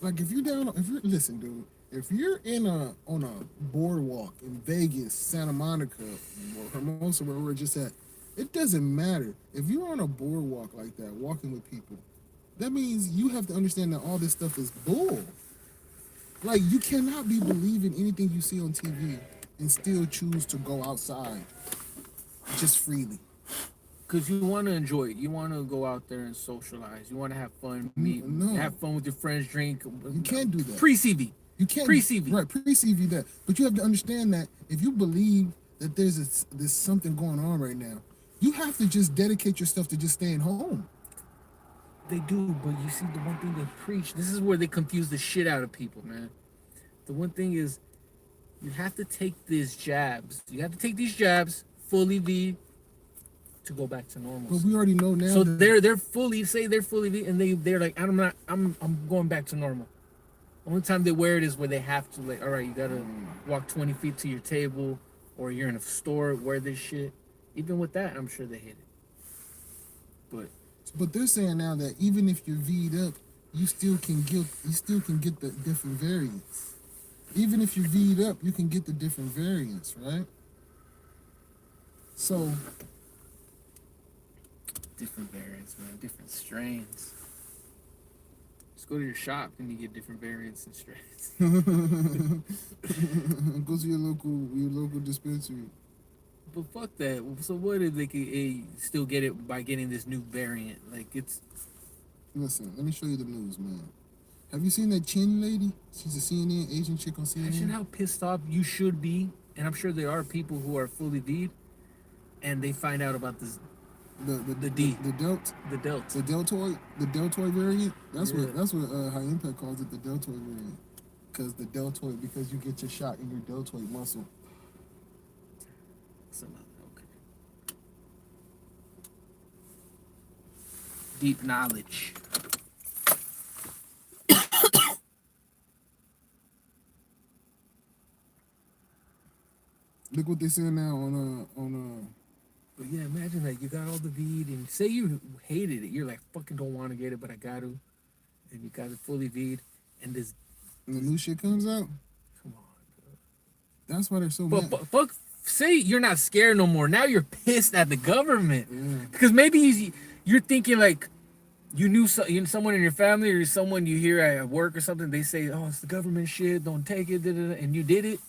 Like if you down, if you're listen, dude. If you're in a on a boardwalk in Vegas, Santa Monica, or Hermosa, where we're just at, it doesn't matter. If you're on a boardwalk like that, walking with people, that means you have to understand that all this stuff is bull. Like you cannot be believing anything you see on TV and still choose to go outside just freely. Because you want to enjoy it. You want to go out there and socialize. You want to have fun, meet, No, have fun with your friends, drink. you can't do that. Pre CV. You can't Pre CV. right pre-CV that, but you have to understand that if you believe that there's something going on right now, you have to just dedicate yourself to just staying home. They do, but you see, the one thing they preach, this is where they confuse the shit out of people, man. The one thing is, you have to take these jabs. You have to take these jabs fully V to go back to normal. But we already know now. So they're fully say they're fully V, and they're like, I'm going back to normal. Only time they wear it is where they have to, like, all right, you gotta walk 20 feet to your table, or you're in a store, wear this shit. Even with that, I'm sure they hit it. But they're saying now that even if you're V'd up, you still can get the different variants. Even if you're V'd up, you can get the different variants, right? So Different variants, man, different strains. Just go to your shop and you get different variants and strains. go to your local dispensary. But fuck that. So what if they could still get it by getting this new variant? Like it's Listen, let me show you the news, man. Have you seen that Chin lady? She's a CNN Asian chick on CNN. imagine how pissed off you should be, and I'm sure there are people who are fully V'd, and they find out about this the D. the delt the Delta. the deltoid variant. That's Yeah. what High Impact calls it, the deltoid variant. Because you get your shot in your deltoid muscle. Okay. Deep knowledge. Look what they say now on But yeah, imagine that you got all the V'd, and say you hated it. You're like, fucking don't want to get it, but I got to. And you got it fully V'd, and this, when the new shit comes out. come on. That's why they're so But, mad. but fuck, say you're not scared no more. Now you're pissed at the government. Yeah. Because maybe you're thinking like you knew someone in your family or someone you hear at work or something. They say, "Oh, it's the government shit. Don't take it," and you did it,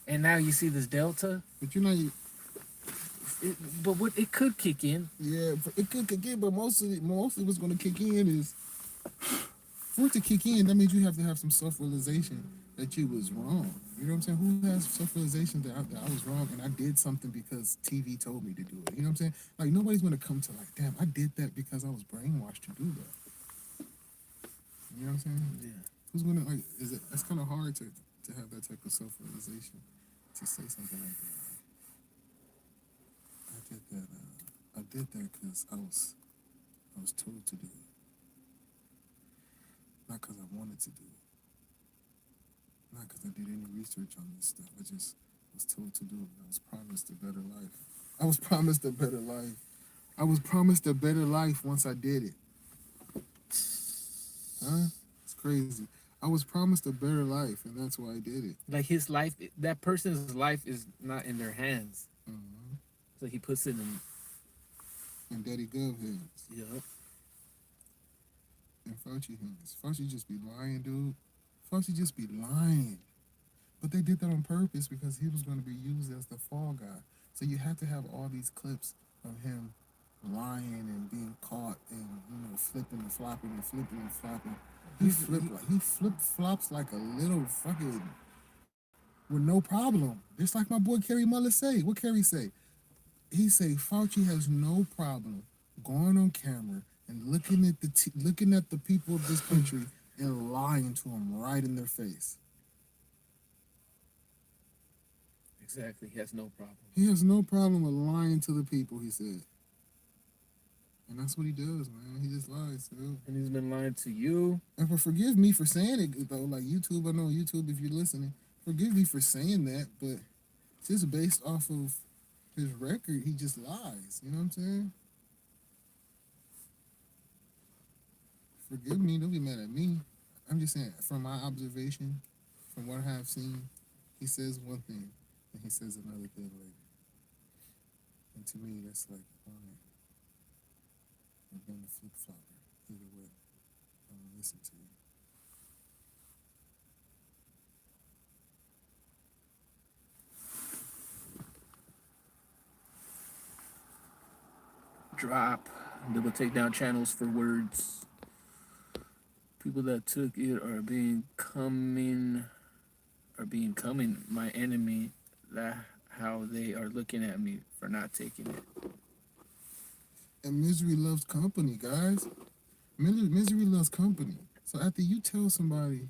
and now you see this Delta. But you're not. But what it could kick in. Yeah, it could kick in, but mostly what's going to kick in is for it to kick in. That means you have to have some self-realization that you was wrong. You know what I'm saying? Who has self-realization that I was wrong and I did something because TV told me to do it? You know what I'm saying? Like nobody's going to come to like, damn, I did that because I was brainwashed to do that. You know what I'm saying? Yeah. Who's going to like? It's kind of hard to have that type of self-realization to say something like that. I did that because I was told to do it, not because I wanted to do it, not because I did any research on this stuff. I just was told to do it. I was promised a better life. I was promised a better life. I was promised a better life once I did it. Huh? It's crazy. I was promised a better life, and that's why I did it. Like his life, that person's life is not in their hands. Uh-huh. So he puts it in. And Daddy Gov hands. Yup. And Fauci hands. Fauci just be lying, dude. Fauci just be lying. But they did that on purpose because he was going to be used as the fall guy. So you have to have all these clips of him lying and being caught and flipping and flopping and flipping and flopping. He flip flops like a little fucking with no problem. Just like my boy Kerry Mullis say. What Kerry say? He say Fauci has no problem going on camera and looking at the people of this country and lying to them right in their face. Exactly. He has no problem. He has no problem with lying to the people. He said, and that's what he does, man. He just lies. So. And he's been lying to you. And forgive me for saying it though, like YouTube. I know YouTube, if you're listening, forgive me for saying that, but just based off of his record, he just lies. You know what I'm saying? Forgive me. Don't be mad at me. I'm just saying, from my observation, from what I have seen, he says one thing and he says another thing later. And to me, that's like, all right, I'm being a flip flopper. Either way, I'm gonna listen to you. Drop. They will take down channels for words. People that took it are becoming my enemy. That how they are looking at me for not taking it. And misery loves company, guys. Misery loves company. So after you tell somebody,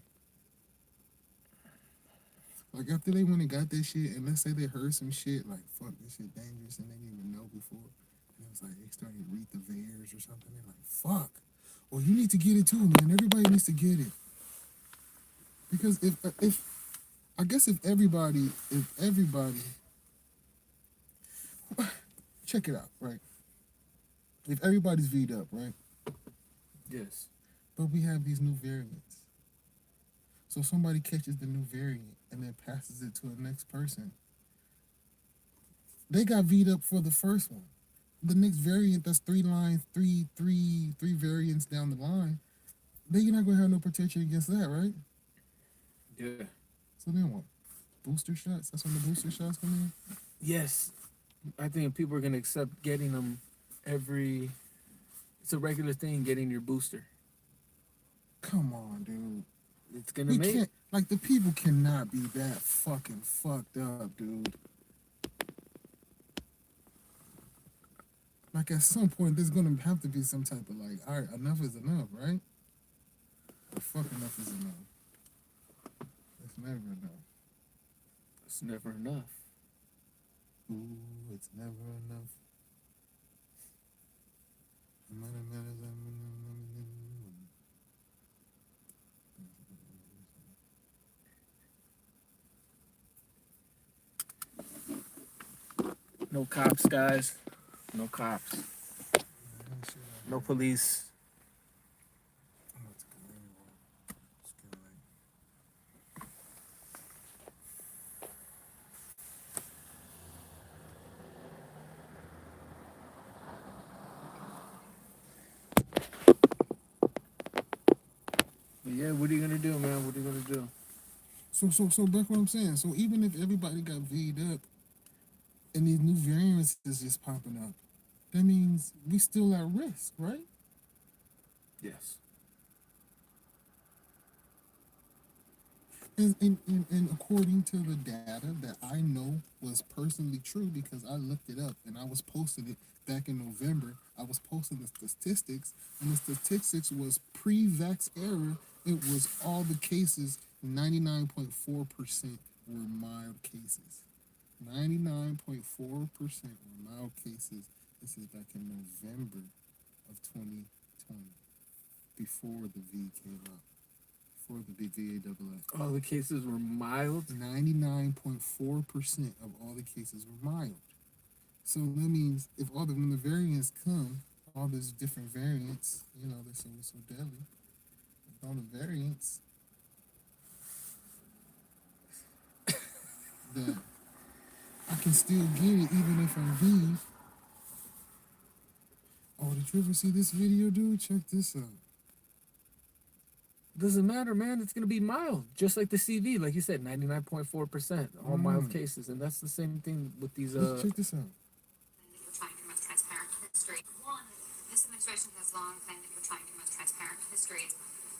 like after they went and got that shit, and let's say they heard some shit like fuck this shit dangerous and they didn't even know before, and it was like they started to read the VAERS or something. They're like, fuck. Well, you need to get it too, man. Everybody needs to get it because if I guess if everybody check it out, right? If everybody's V'd up, right? Yes. But we have these new variants. So if somebody catches the new variant and then passes it to the next person, they got V'd up for the first one. The next variant that's three lines, three variants down the line, then you're not gonna have no protection against that, right? Yeah. So then what? Booster shots? That's when the booster shots come in? Yes. I think people are gonna accept getting them every. It's a regular thing getting your booster. Come on, dude. It's gonna We make. can't, like, the people cannot be that fucking fucked up, dude. Like, at some point, there's gonna have to be some type of, like, all right, enough is enough, right? Or fuck, enough is enough. It's never enough. It's never enough. Ooh, it's never enough. No cops, guys. No cops. No police. But yeah, what are you gonna do, man? What are you gonna do? So back what I'm saying. So even if everybody got V'd up and these new variants is just popping up, that means we still at risk, right? Yes. And according to the data that I know was personally true because I looked it up and I was posting it back in November. I was posting the statistics, and the statistics was pre-vax era. It was all the cases, 99.4% were mild cases. 99.4% were mild cases. This is back in November of 2020, before the V came out, before the big VAAA. All the cases were mild. 99.4% of all the cases were mild. So that means if when the variants come, all these different variants, they're so deadly. All the variants that I can still get it even if I'm V. Oh, did you ever see this video, dude? Check this out. Doesn't matter, man. It's gonna be mild, just like the CV, like you said, 99.4%, all mild cases, and that's the same thing with these. Check this out. You're trying to most transparent history. One, this administration has long claimed that you're trying to most transparent history.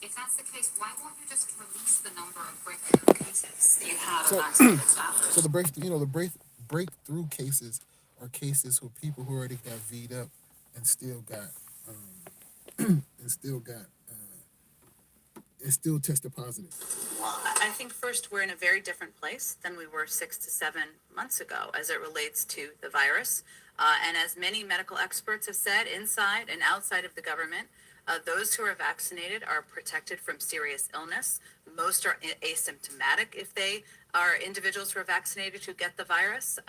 If that's the case, why won't you just release the number of breakthrough cases that you have of vaccinated staff? So the breakthrough cases are cases where people who already got V'd up and still got and still got it still tested positive. Well, I think first we're in a very different place than we were 6 to 7 months ago as it relates to the virus. And as many medical experts have said, inside and outside of the government, those who are vaccinated are protected from serious illness. Most are asymptomatic if they are individuals who are vaccinated who get the virus.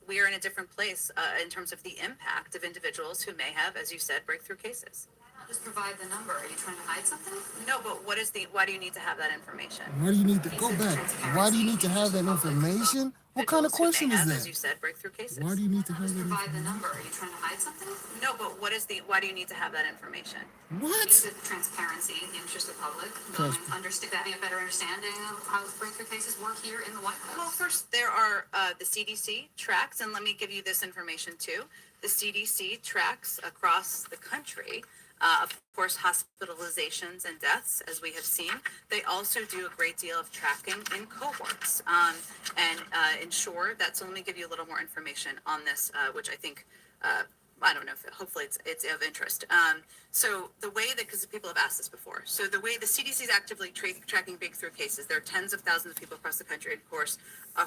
We are in a different place in terms of the impact of individuals who may have, as you said, breakthrough cases. Just provide the number. Are you trying to hide something? No, but why do you need to have that information? Why do you need to go back? Why do you need to have that information? What kind of question is that? As you said, breakthrough cases. Why do you need to have Just that provide the information? number. Are you trying to hide something? No, but why do you need to have that information? What? The transparency in the interest of the public, having a better understanding of how breakthrough cases work here in the White House. Well, first, there are the CDC tracks, and let me give you this information too. The CDC tracks across the country, of course, hospitalizations and deaths, as we have seen. They also do a great deal of tracking in cohorts and ensure that. So let me give you a little more information on this, which I think I don't know if hopefully it's of interest. So the way that, because people have asked this before, so the way the CDC is actively tracking breakthrough cases, there are tens of thousands of people across the country, of course,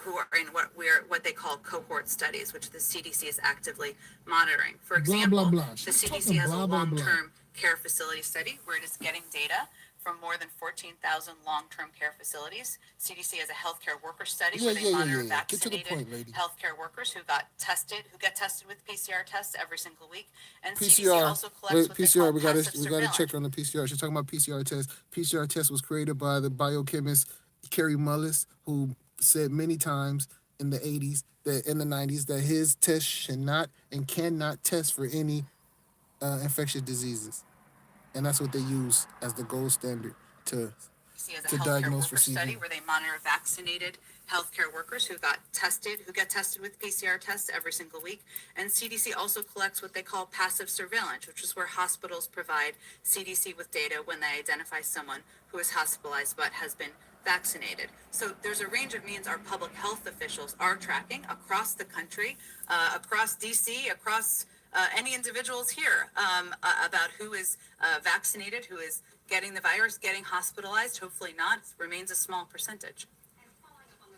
who are in what they call cohort studies, which the CDC is actively monitoring. For example, the CDC has a long-term care facility study where it is getting data from more than 14,000 long-term care facilities. CDC has a healthcare worker study where they monitor vaccinated healthcare workers who get tested with PCR tests every single week. And CDC also collects what they call passive we gotta check on the PCR. She's talking about PCR test. PCR test was created by the biochemist Kerry Mullis, who said many times in the 80s that in the 90s that his test should not and cannot test for any infectious diseases. And that's what they use as the gold standard to diagnose for CV. Study where they monitor vaccinated healthcare workers who get tested with PCR tests every single week. And CDC also collects what they call passive surveillance, which is where hospitals provide CDC with data when they identify someone who is hospitalized but has been vaccinated. So there's a range of means our public health officials are tracking across the country, across DC, across any individuals here about who is vaccinated, who is getting the virus, getting hospitalized. Hopefully not. It remains a small percentage.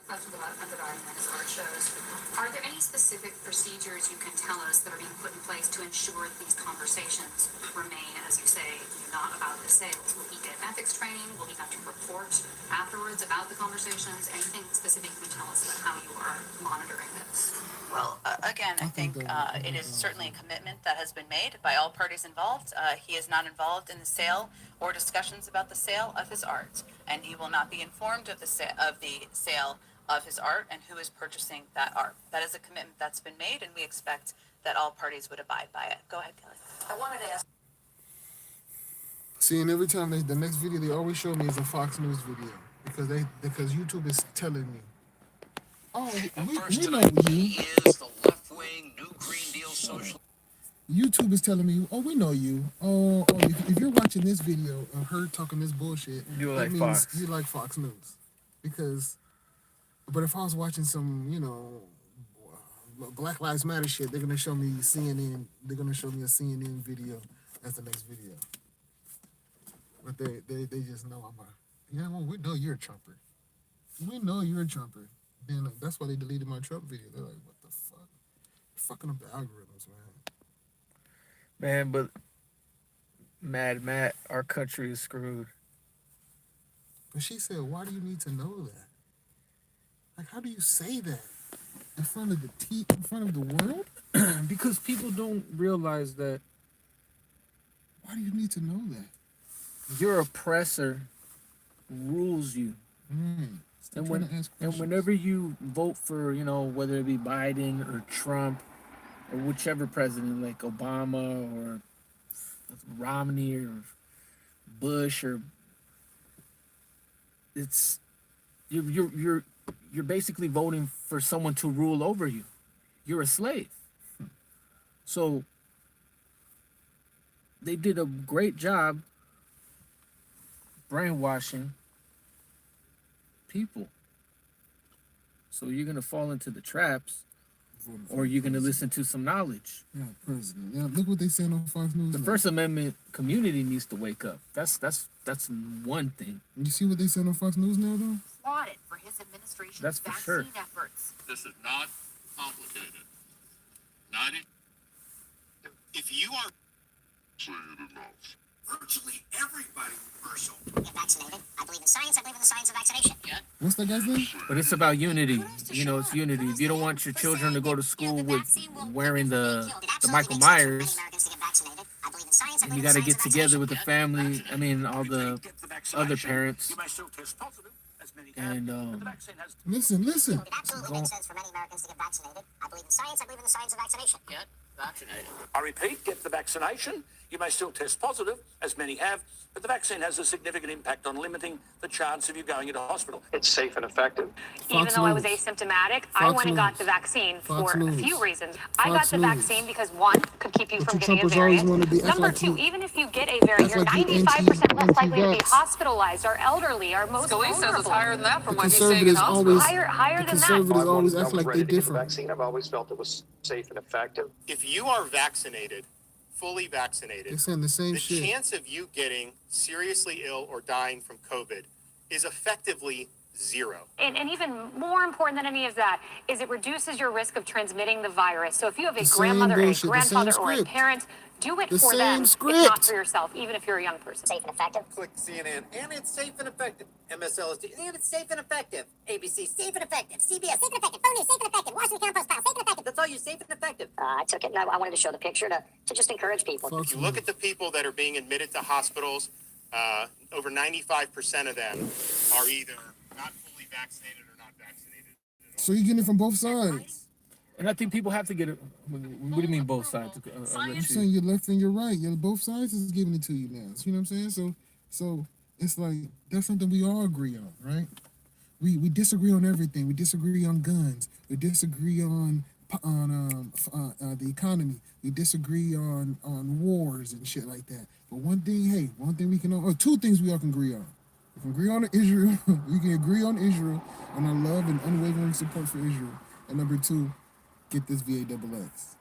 Questions about underdiagnosed art shows. Are there any specific procedures you can tell us that are being put in place to ensure that these conversations remain, as you say, not about the sales? Will he get ethics training? Will he have to report afterwards about the conversations? Anything specific you can tell us about how you are monitoring this? Well, again, I think it is certainly a commitment that has been made by all parties involved. He is not involved in the sale or discussions about the sale of his art, and he will not be informed of the sale of his art and who is purchasing that art. That is a commitment that's been made, and we expect that all parties would abide by it. Go ahead, Kelly. I wanted to ask. See, and every time the next video they always show me is a Fox News video because YouTube is telling me, oh, we know you. Is the left-wing New Green Deal social. YouTube is telling me, oh, we know you. Oh, if you're watching this video of her talking this bullshit, You that like means Fox. you like Fox News. But if I was watching some, Black Lives Matter shit, they're gonna show me CNN. They're gonna show me a CNN video as the next video. But they just know well, we know you're a Trumper. We know you're a Trumper. Then that's why they deleted my Trump video. They're like, what the fuck? Fucking up the algorithms, man. Man, but Mad Matt, our country is screwed. But she said, why do you need to know that? Like, how do you say that? In front of the world? Because people don't realize that Why do you need to know that? your oppressor rules you. And whenever you vote for, whether it be Biden or Trump or whichever president, like Obama or Romney or Bush, or it's you're basically voting for someone to rule over you. You're a slave. So they did a great job brainwashing people. So you're gonna fall into the traps or you're gonna listen to some knowledge. Yeah, president. Yeah, look what they saying on Fox News. The now. First Amendment community needs to wake up. That's one thing. You see what they saying on Fox News now, though? Applauded for his administration's That's for vaccine sure. efforts. This is not complicated. Not it. If you are Virtually everybody, Marshall, get vaccinated. I believe in science. I believe in the science of vaccination. Yeah. What's that guy's name? But it's about unity. You know, it's unity. If you don't want your children to go to school with wearing the Michael Myers, and you got to get together with the family. I mean, all the other parents. And Listen. It absolutely makes sense for many Americans to get vaccinated. I believe in science. I believe in the science of vaccination. Get vaccinated. I repeat, get the vaccination. You may still test positive, as many have, but the vaccine has a significant impact on limiting the chance of you going into hospital. It's safe and effective. Even though I was asymptomatic, I went and got the vaccine for a few reasons. I got the vaccine because one, could keep you from getting a variant. Number two, even if you get a variant, you're 95% less likely to be hospitalized. Our elderly are most Scalise says it's higher than that from The what he's saying in conservatives hospital. always, higher the than that. conservatives always act like they different. Vaccine, I've always felt it was safe and effective. if you are vaccinated, fully They're vaccinated, saying the same the shit. chance of you getting seriously ill or dying from COVID is effectively zero. And even more important than any of that is it reduces your risk of transmitting the virus. So if you have a The same grandmother, a bullshit, the grandfather, same or a script. parent, do it The for same them, if not script. for yourself, even if you're a young person. Safe and effective. Click CNN, and it's safe and effective. MSLSD, and it's safe and effective. ABC, safe and effective. CBS, safe and effective. Phone News, safe and effective. Washington Post, safe and effective. That's all you, safe and effective. I took it and I wanted to show the picture to just encourage people. Fox You look at the people that are being admitted to hospitals, over 95% of them are either not fully vaccinated or not vaccinated at all. So you're getting it from both sides. I think people have to get it. What do you mean both sides? I'm saying your left and your right. Your both sides is giving it to you now. You know what I'm saying? So it's like that's something we all agree on, right? We disagree on everything. We disagree on guns. We disagree on the economy. We disagree on wars and shit like that. But one thing we can all, or two things we all can agree on. We can agree on Israel. We can agree on Israel and our love and unwavering support for Israel. And number two, get this VAXX.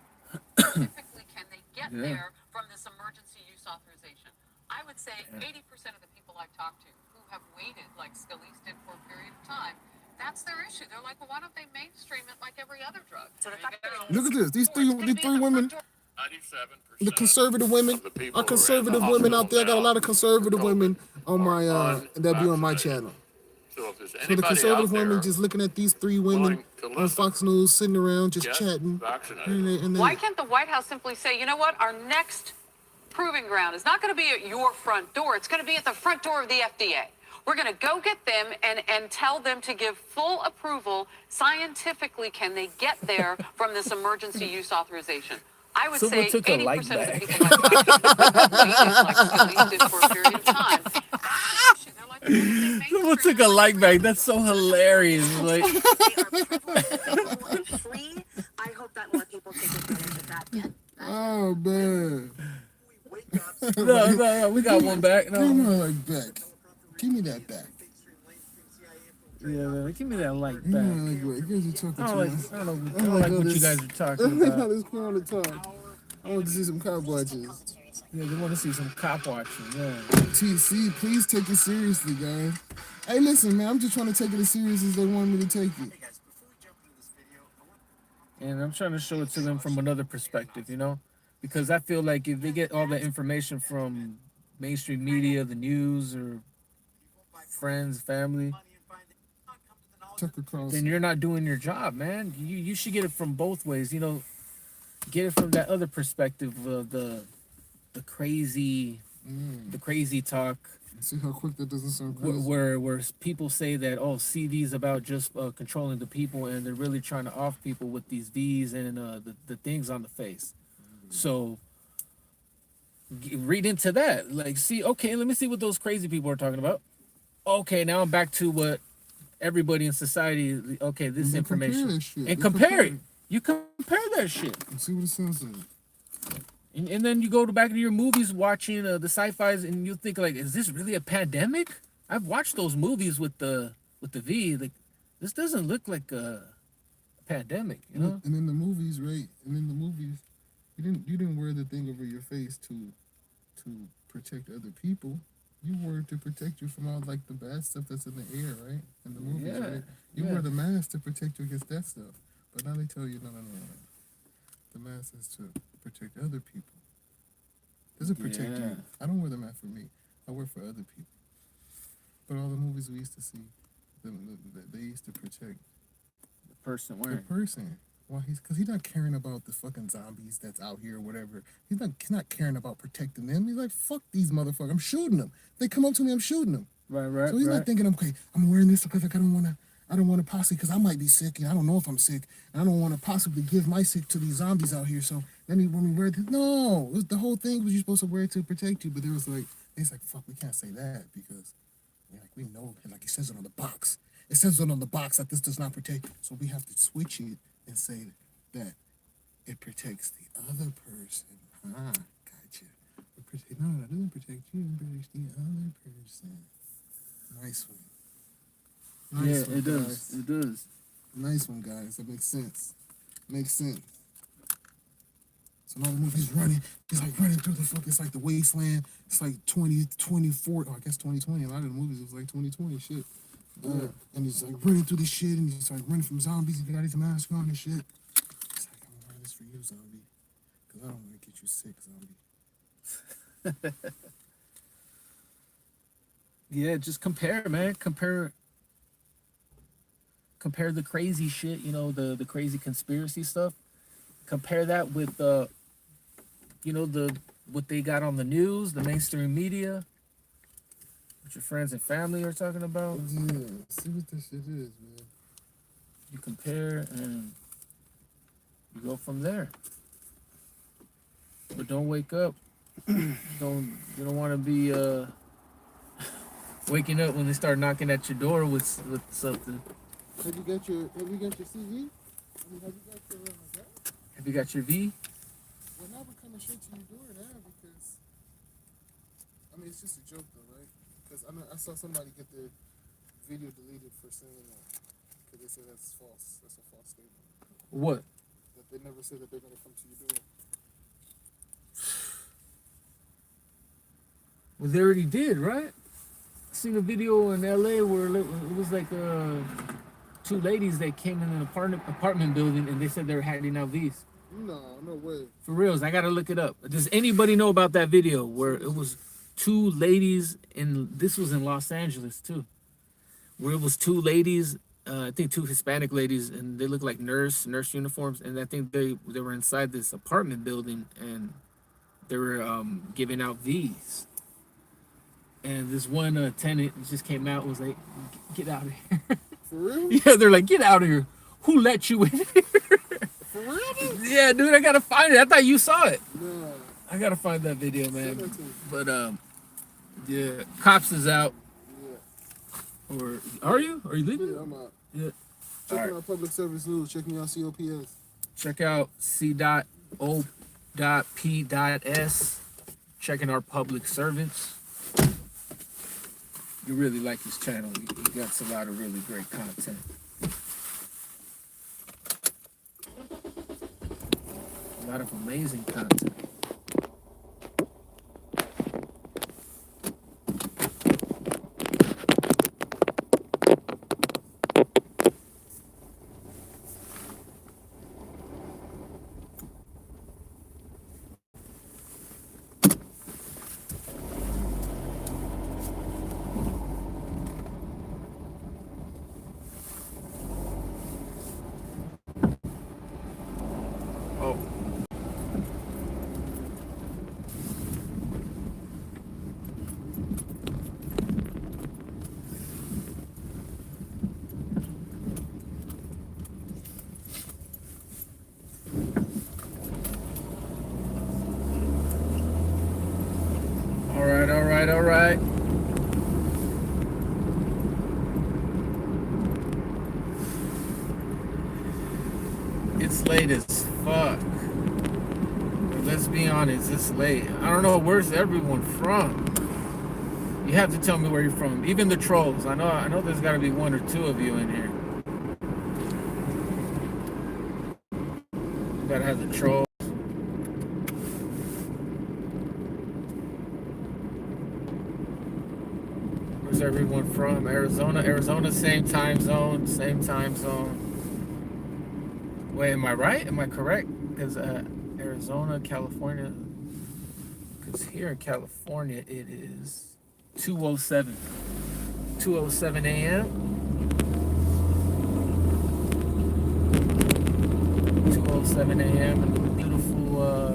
Typically, can they get Yeah. there from this emergency use authorization? I would say 80% of the people I've talked to who have waited, like Scalise did for a period of time, that's their issue. They're like, well, why don't they mainstream it like every other drug? So the fact Look at this. These three women, 97% the conservative women, of the people are who are in the conservative women out there. I got a lot of hospital conservative now women on my are that be on my unvaccinated. channel. So if there's So the anybody conservative out there women just looking at these three women willing to on listen, Fox News, sitting around just get chatting. vaccinated. And Why can't the White House simply say, you know what, our next proving ground is not going to be at your front door. It's going to be at the front door of the FDA. We're going to go get them and tell them to give full approval. Scientifically, can they get there from this emergency use authorization? I would Someone say took a 80% like of the back. people I've talked to waited like Scalise did for a period of time. They're like, "Well, they Someone took a mainstream it." like back. That's so hilarious. Like, free. I hope that more people take advantage of that. oh man, no, we got one back. give me No, my like back. Give me that back. yeah, man, give me that like Give me back. my like back. Guys are talking I too don't like, much. I don't know, I Oh don't my like what you goodness. guys are I talking like how about. this corner on the top. I want to see some Copwatches. Yeah, they want to see some cop watching. Yeah. TC, please take it seriously, guys. Hey, listen, man, I'm just trying to take it as serious as they want me to take it. And I'm trying to show it to them from another perspective, you know, because I feel like if they get all that information from mainstream media, the news, or friends, family, Tucker Carlson. then you're not doing your job, man. You should get it from both ways, you know. Get it from that other perspective of the crazy talk, See how quick that doesn't sound crazy. where people say that, oh, CD's about just controlling the people, and they're really trying to off people with these V's and the things on the face. So read into that, like, see, okay, let me see what those crazy people are talking about. Okay, now I'm back to what everybody in society, okay, this And then compare information, that shit. and They compare compare it. You compare that shit. And see what it sounds like. And then you go back to your movies watching the sci-fis, and you think, like, is this really a pandemic? I've watched those movies with the V. Like, this doesn't look like a pandemic, you Well, know. and in the movies, right? And in the movies, you didn't wear the thing over your face to protect other people. You wore it to protect you from all like the bad stuff that's in the air, right? In the movies, Yeah, right? You yeah. wear the mask to protect you against that stuff. But now they tell you, no, no, no, no. The mask is to protect other people. Doesn't protect Yeah. you. I don't wear the mask for me. I wear for other people. But all the movies we used to see, they used to protect The person the wearing. person. Well, because he's not caring about the fucking zombies that's out here or whatever. He's not caring about protecting them. He's like, fuck these motherfuckers. I'm shooting them. They come up to me, I'm shooting them. Right, So he's not thinking, okay, I'm wearing this because like I don't want to possibly, because I might be sick and I don't know if I'm sick. And I don't want to possibly give my sick to these zombies out here. So let me, when we wear this, no, the whole thing was you're supposed to wear it to protect you. But there was like, it's like, fuck, we can't say that because like we know, like it says it on the box. It says it on the box that this does not protect. So we have to switch it and say that it protects the other person. Gotcha. No, that doesn't protect you. It protects the other person. Nice one. Nice Yeah, one, it does. guys. It does. Nice one, guys. That makes sense. Makes sense. So now the movie's running. He's like running through the fuck. It's like the wasteland. It's like 2024. I guess 2020. A lot of the movies it was like 2020 shit. And he's like running through the shit, and he's like running from zombies. He got his mask on and shit. He's like, I'm wearing this for you, zombie, because I don't want to get you sick, zombie. Yeah, just compare, man. Compare the crazy shit, you know, the crazy conspiracy stuff. Compare that with you know, the what they got on the news, the mainstream media, what your friends and family are talking about. Yeah, see what this shit is, man. You compare and you go from there. But don't wake up. You don't want to be waking up when they start knocking at your door with something. Have you got your CV? Have you got your Have you got your V? Well, now we're coming straight to your door now because I mean it's just a joke though, right? Because I saw somebody get their video deleted for saying that because they said that's false. That's a false statement. What? That they never said that they're gonna come to your door. Well, they already did, right? I seen a video in LA where it was like two ladies that came in an apartment building and they said they were handing out V's. No way. For reals, I gotta look it up. Does anybody know about that video where it was two ladies this was in Los Angeles too, where it was two ladies, I think two Hispanic ladies, and they looked like nurse uniforms, and I think they were inside this apartment building and they were giving out V's. And this one tenant just came out and was like, "Get out of here." For real? Yeah, they're like, "Get out of here. Who let you in here?" For real? Yeah, dude, I gotta find it. I thought you saw it. No. I gotta find that video, man. Send that to me. But yeah, Cops is out. Yeah. Or are you? Are you leaving? Yeah, I'm out. Yeah. Check All me out public service news. Check me out COPS. Check out C.O.P.S. Checking our public servants. You really like his channel. He got a lot of really great content. A lot of amazing content. Oh. All right. It's late as fuck. Let's be honest, it's late. I don't know, where's everyone from? You have to tell me where you're from. Even the trolls. I know there's gotta be one or two of you in here. gotta have the trolls. Where's everyone from? Arizona. Arizona, same time zone. Same time zone. Wait, am I right? Am I correct? Because Arizona, California. Because here in California, it is 2:07. 2:07 a.m. 2:07 a.m. in the beautiful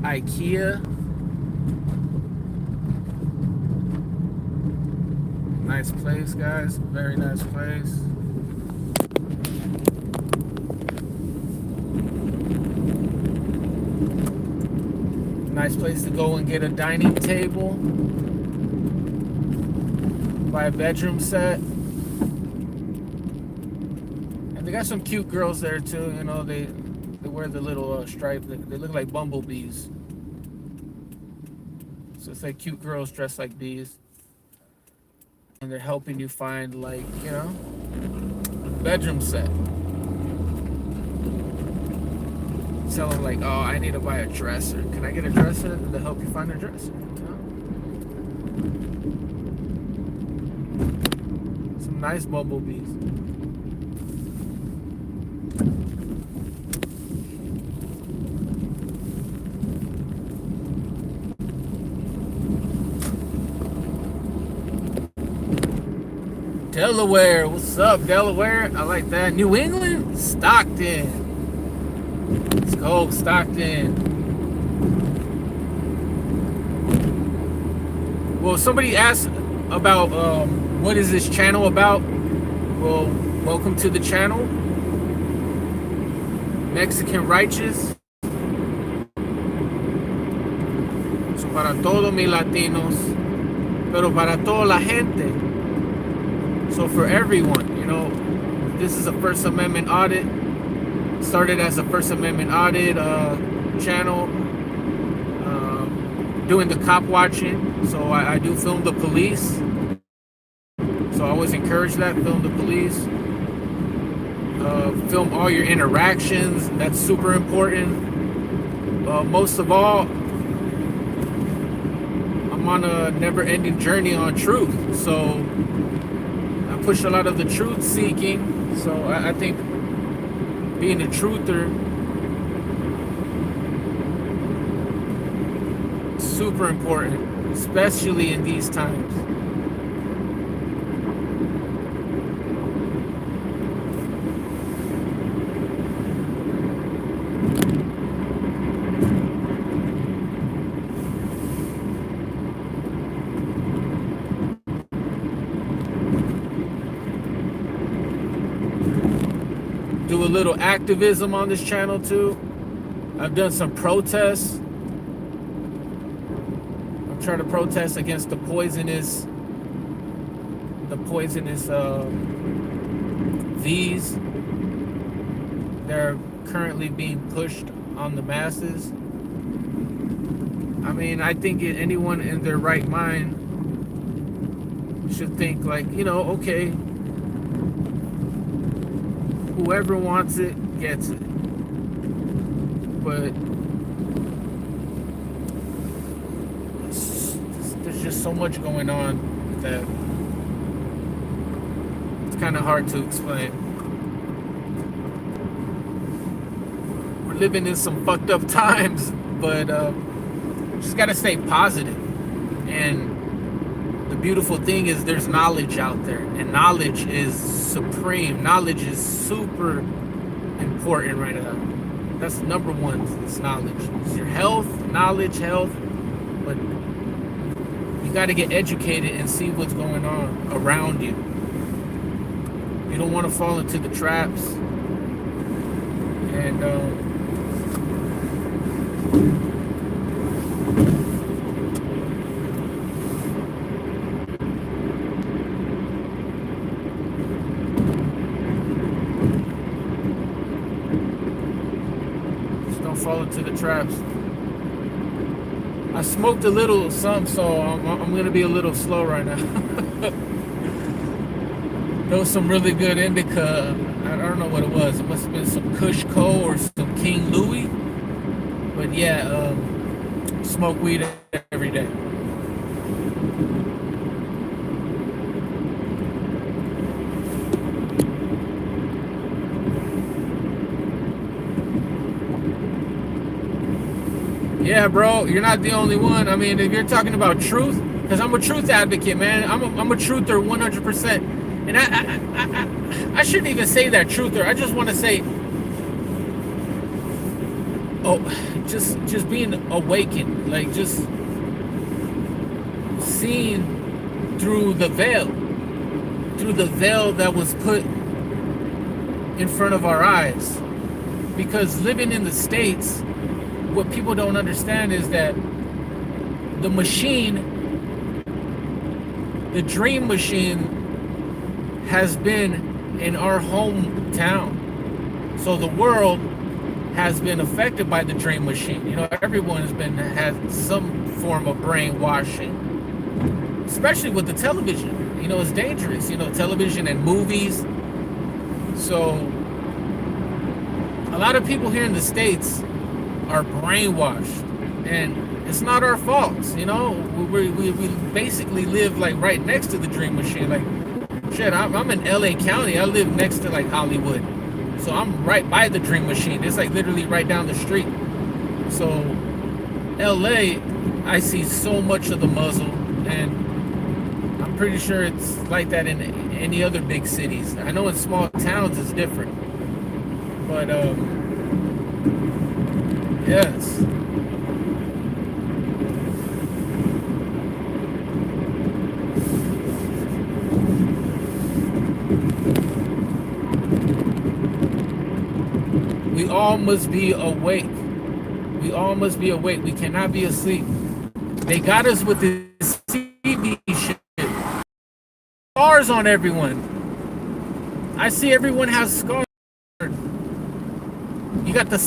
IKEA. Nice place, guys. Very nice place. Nice place to go and get a dining table. Buy a bedroom set. And they got some cute girls there too. You know, they wear the little stripe. They look like bumblebees. So it's like cute girls dressed like bees. And they're helping you find, like, you know, a bedroom set. Tell them, like, oh, I need to buy a dresser. Can I get a dresser? And they'll help you find a dresser. You know? Some nice bumblebees. Delaware, what's up, Delaware? I like that. New England, Stockton. Let's go, Stockton. Well, somebody asked about what is this channel about. Well, welcome to the channel. Mexican Righteous. So para todos mis latinos, pero para toda la gente. So for everyone, you know, this is a First Amendment audit. Started as a First Amendment audit channel, doing the cop watching. So I do film the police. So I always encourage that, film the police. Film all your interactions. That's super important. Most of all, I'm on a never-ending journey on truth. So I push a lot of the truth seeking. So I think being a truther, super important, especially in these times. Do a little activism on this channel too. I've done some protests. I'm trying to protest against the poisonous V's. They're currently being pushed on the masses. I mean, I think anyone in their right mind should think, like, you know, okay, whoever wants it gets it. But there's just so much going on that it's kind of hard to explain. We're living in some fucked up times, but just gotta stay positive. And the beautiful thing is there's knowledge out there, and knowledge is supreme. Knowledge is super important right now. That's number one. It's knowledge. It's your health, knowledge, health. But you got to get educated and see what's going on around you. You don't want to fall into the traps. And fall into the traps. I smoked a little something, so I'm gonna be a little slow right now. There was some really good indica. I don't know what it was. It must have been some Kush Co or some King Louis. But yeah, smoke weed every day. Yeah, bro, you're not the only one. I mean, if you're talking about truth, because I'm a truth advocate, man. I'm a truther 100%. And I shouldn't even say that truther. I just want to say, oh, just being awakened, like just seeing through the veil that was put in front of our eyes. Because living in the States, what people don't understand is that the machine, the dream machine, has been in our hometown. So the world has been affected by the dream machine. You know, everyone has some form of brainwashing, especially with the television. You know, it's dangerous. You know, television and movies. So a lot of people here in the States are brainwashed, and it's not our fault. You know, we basically live like right next to the dream machine. Like, shit, I'm in LA County. I live next to like Hollywood, so I'm right by the dream machine. It's like literally right down the street. So LA, I see so much of the muzzle, and I'm pretty sure it's like that in any other big cities. I know in small towns it's different, but yes. We all must be awake. We all must be awake. We cannot be asleep. They got us with this TV shit. Scars on everyone. I see everyone has scars. You got the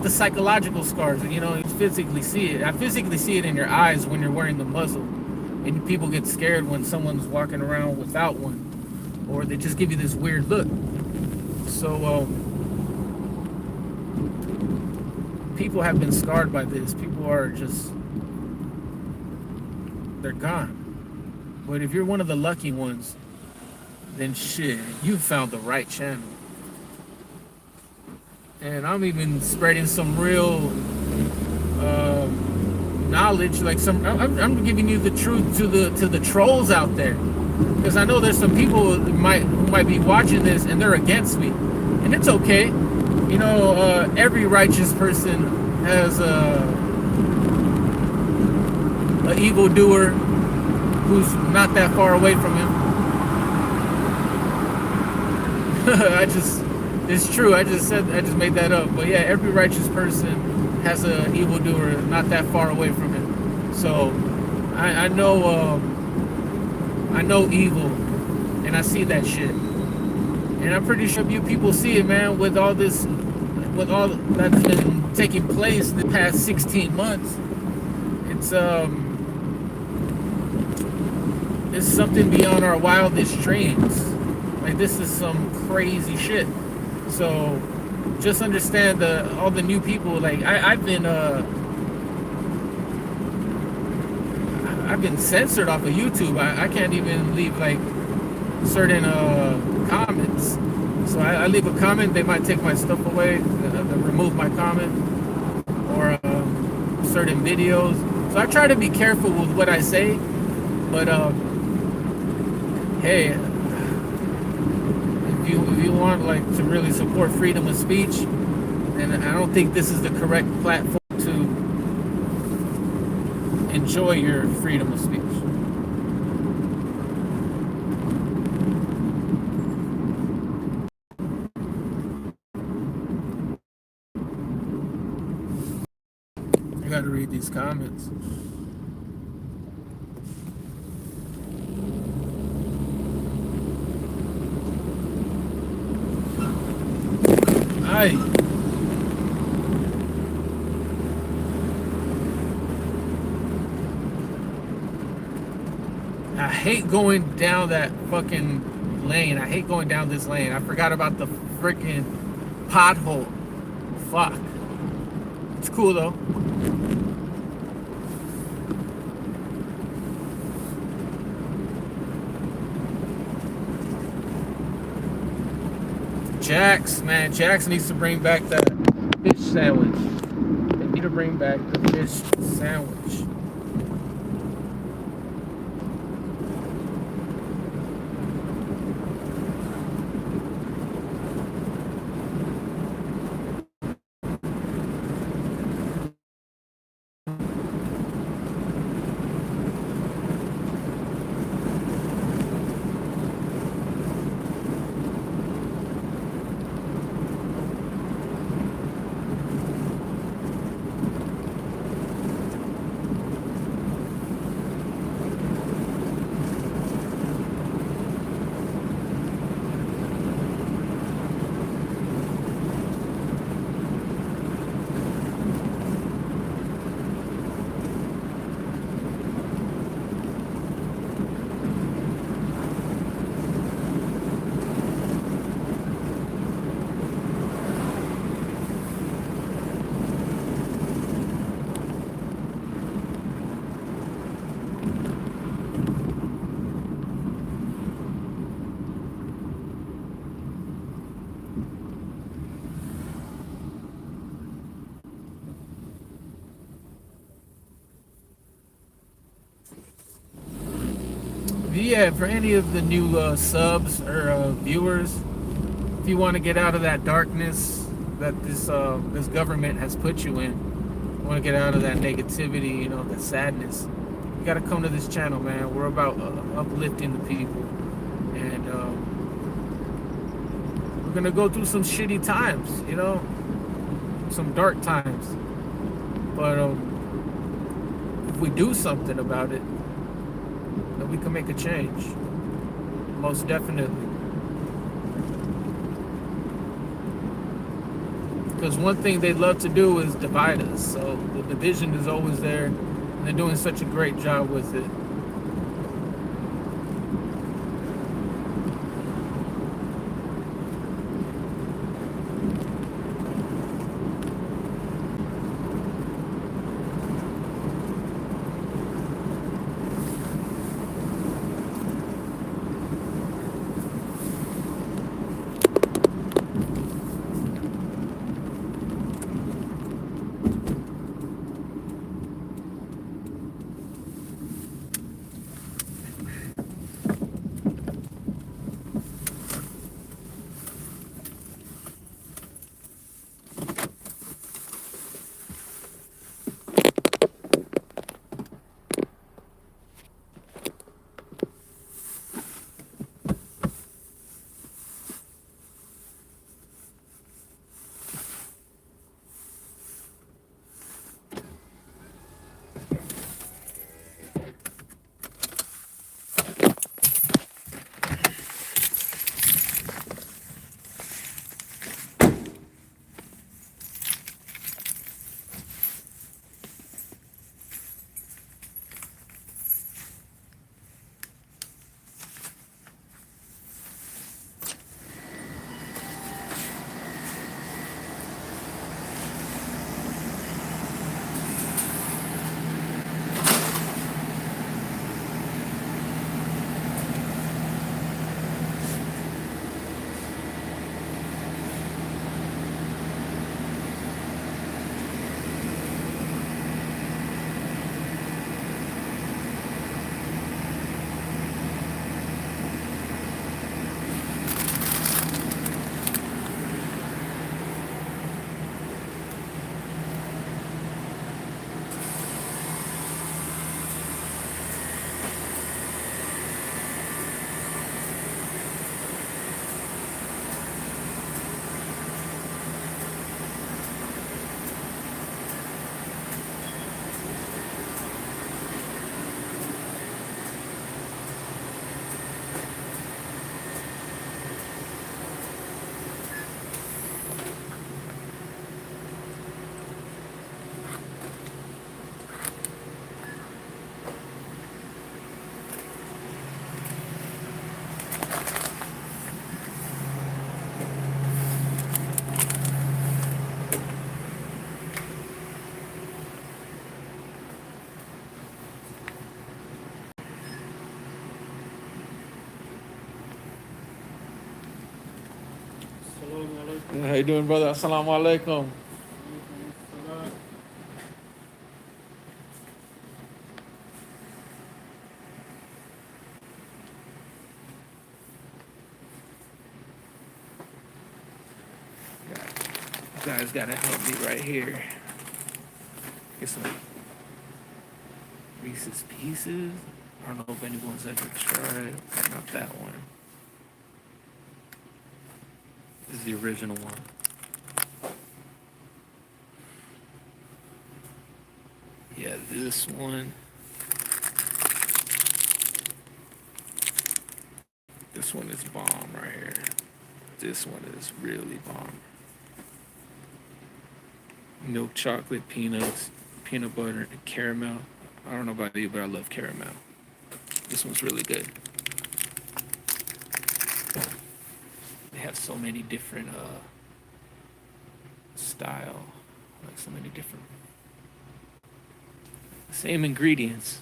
psychological scars. You know, you physically see it. I physically see it in your eyes when you're wearing the muzzle, and people get scared when someone's walking around without one, or they just give you this weird look. So people have been scarred by this. People are just, they're gone. But if you're one of the lucky ones, then shit, you found the right channel. And I'm even spreading some real knowledge, like I'm giving you the truth to the trolls out there, because I know there's some people who might be watching this and they're against me, and it's okay. You know, every righteous person has a evildoer who's not that far away from him. It's true. I just made that up. But yeah, every righteous person has a evildoer not that far away from him. So I know evil, and I see that shit. And I'm pretty sure you people see it, man, with all that's been taking place the past 16 months. It's something beyond our wildest dreams. Like, this is some crazy shit. So just understand all the new people. Like, I've been censored off of YouTube. I can't even leave like certain comments. So I leave a comment, they might take my stuff away, remove my comment, or certain videos. So I try to be careful with what I say, but hey, if you want like to really support freedom of speech, then I don't think this is the correct platform to enjoy your freedom of speech. I gotta read these comments. I hate going down that fucking lane. I hate going down this lane. I forgot about the freaking pothole. Fuck. It's cool though. Jax, man, Jax needs to bring back that fish sandwich. They need to bring back the fish sandwich. Yeah, for any of the new subs or viewers, if you want to get out of that darkness that this government has put you in, you want to get out of that negativity, you know, that sadness, you got to come to this channel, man. We're about uplifting the people, and we're gonna go through some shitty times, you know, some dark times, but if we do something about it, then we can make a change. Most definitely. Because one thing they love to do is divide us. So the division is always there, and they're doing such a great job with it. How you doing, brother? Assalamu alaikum. You guys gotta help me right here. Get some Reese's Pieces. I don't know if anyone's ever tried. Not that one. This is the original one. Yeah, this one. This one is bomb right here. This one is really bomb. Milk chocolate, peanuts, peanut butter, and caramel. I don't know about you, but I love caramel. This one's really good. They have so many different style, like so many different same ingredients.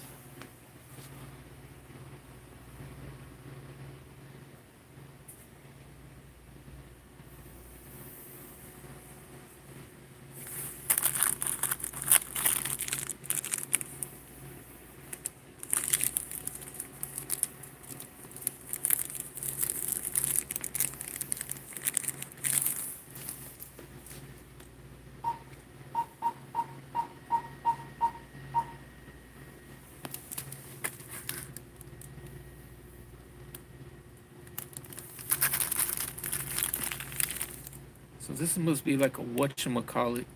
So this must be like a whatchamacallit.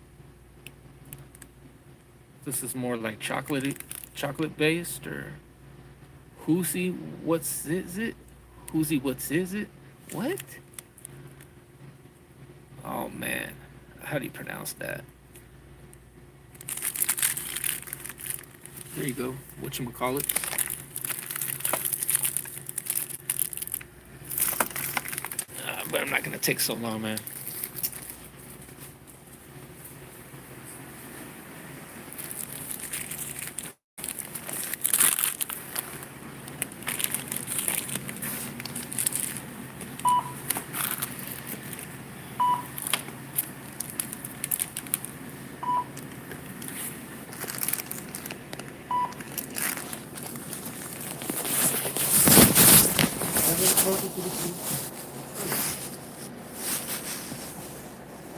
This is more like chocolate based or whoosy. What's is it? Whoosy, what's is it? What? Oh man, how do you pronounce that? There you go. Whatchamacallit. But I'm not gonna take so long, man.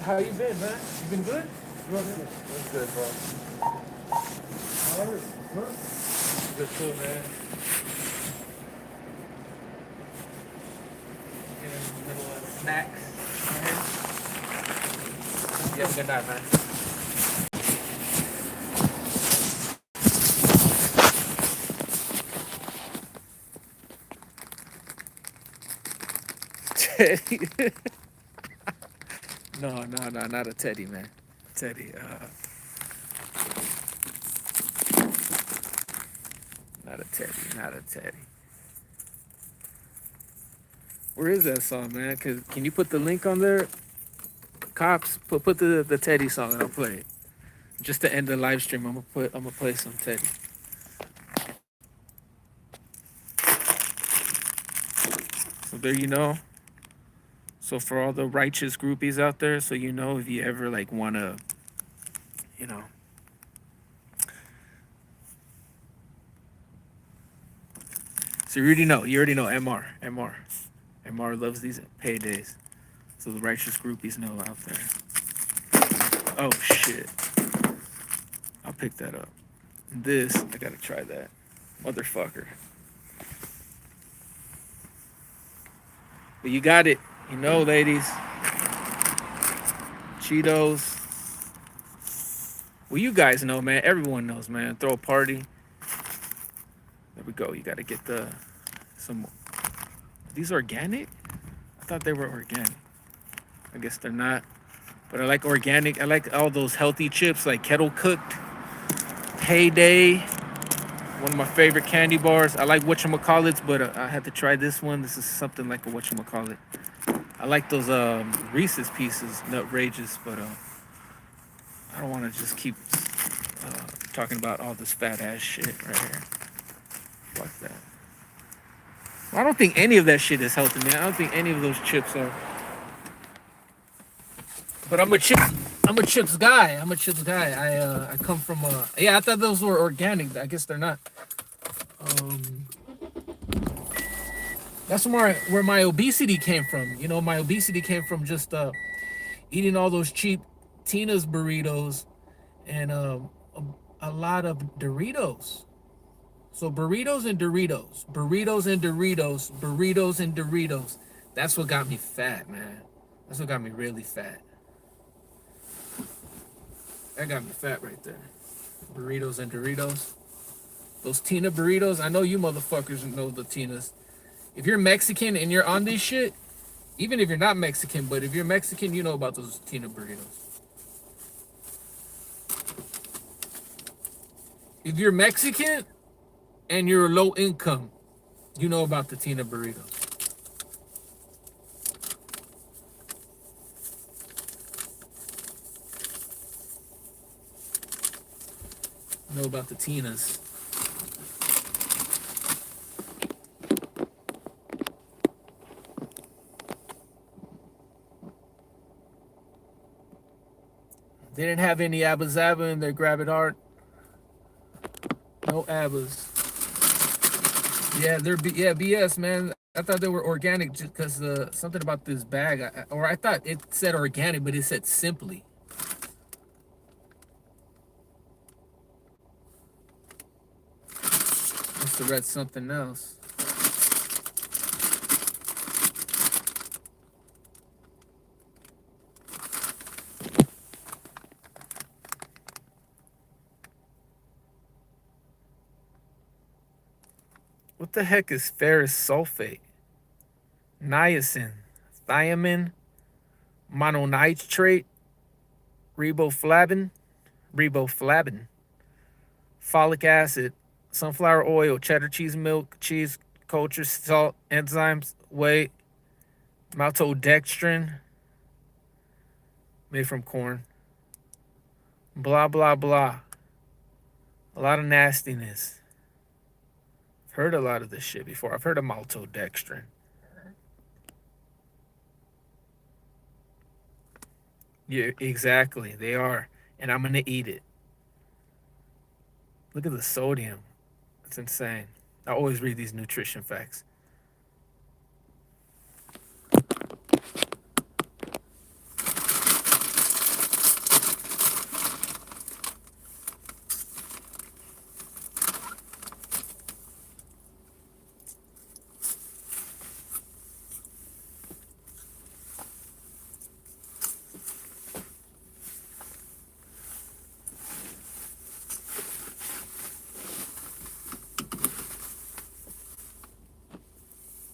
How you been, man? You been good? That's good, bro. Good too, man. In the middle of snacks. You have a good night, man. Teddy. No, not a teddy, man. Teddy, not a teddy. Where is that song, man? Can you put the link on there? Cops, put the Teddy song and I'll play it. Just to end the live stream, I'm gonna play some Teddy. So there you know. So for all the righteous groupies out there, so you know if you ever like wanna, you know. So you already know MR loves these paydays. So the righteous groupies know out there. Oh shit. I'll pick that up. This, I gotta try that. Motherfucker. But you got it. You know, ladies. Cheetos. Well, you guys know, man. Everyone knows, man. Throw a party. There we go. You gotta get some. These organic? I thought they were organic. I guess they're not. But I like organic. I like all those healthy chips, like kettle cooked, Payday. One of my favorite candy bars. I like whatchamacallits, but I had to try this one. This is something like a whatchamacallit. I like those Reese's Pieces, Nutrageous, but I don't want to just keep talking about all this fat ass shit right here. Fuck that. Well, I don't think any of that shit is healthy, man. I don't think any of those chips are. But I'm a chips guy. I'm a chips guy. I come from yeah, I thought those were organic. I guess they're not. Um, that's where my obesity came from. You know, my obesity came from just eating all those cheap Tina's burritos and a lot of Doritos. So burritos and Doritos, burritos and Doritos, burritos and Doritos. That's what got me fat, man. That's what got me really fat. That got me fat right there. Burritos and Doritos. Those Tina burritos. I know you motherfuckers know the Tinas. If you're Mexican and you're on this shit, even if you're not Mexican, but if you're Mexican, you know about those Tina burritos. If you're Mexican and you're low income, you know about the Tina burritos. You know about the Tinas. They didn't have any Abba Zaba in their Grab It Hard. No Abbas. Yeah, yeah, BS, man. I thought they were organic just because something about this bag, or I thought it said organic, but it said simply. Must have read something else. What the heck is ferrous sulfate? Niacin, thiamine, mononitrate, riboflavin, folic acid, sunflower oil, cheddar cheese milk, cheese culture, salt, enzymes, whey, maltodextrin, made from corn. Blah, blah, blah. A lot of nastiness. I've heard a lot of this shit before. I've heard of maltodextrin. Yeah, exactly. They are. And I'm going to eat it. Look at the sodium. It's insane. I always read these nutrition facts.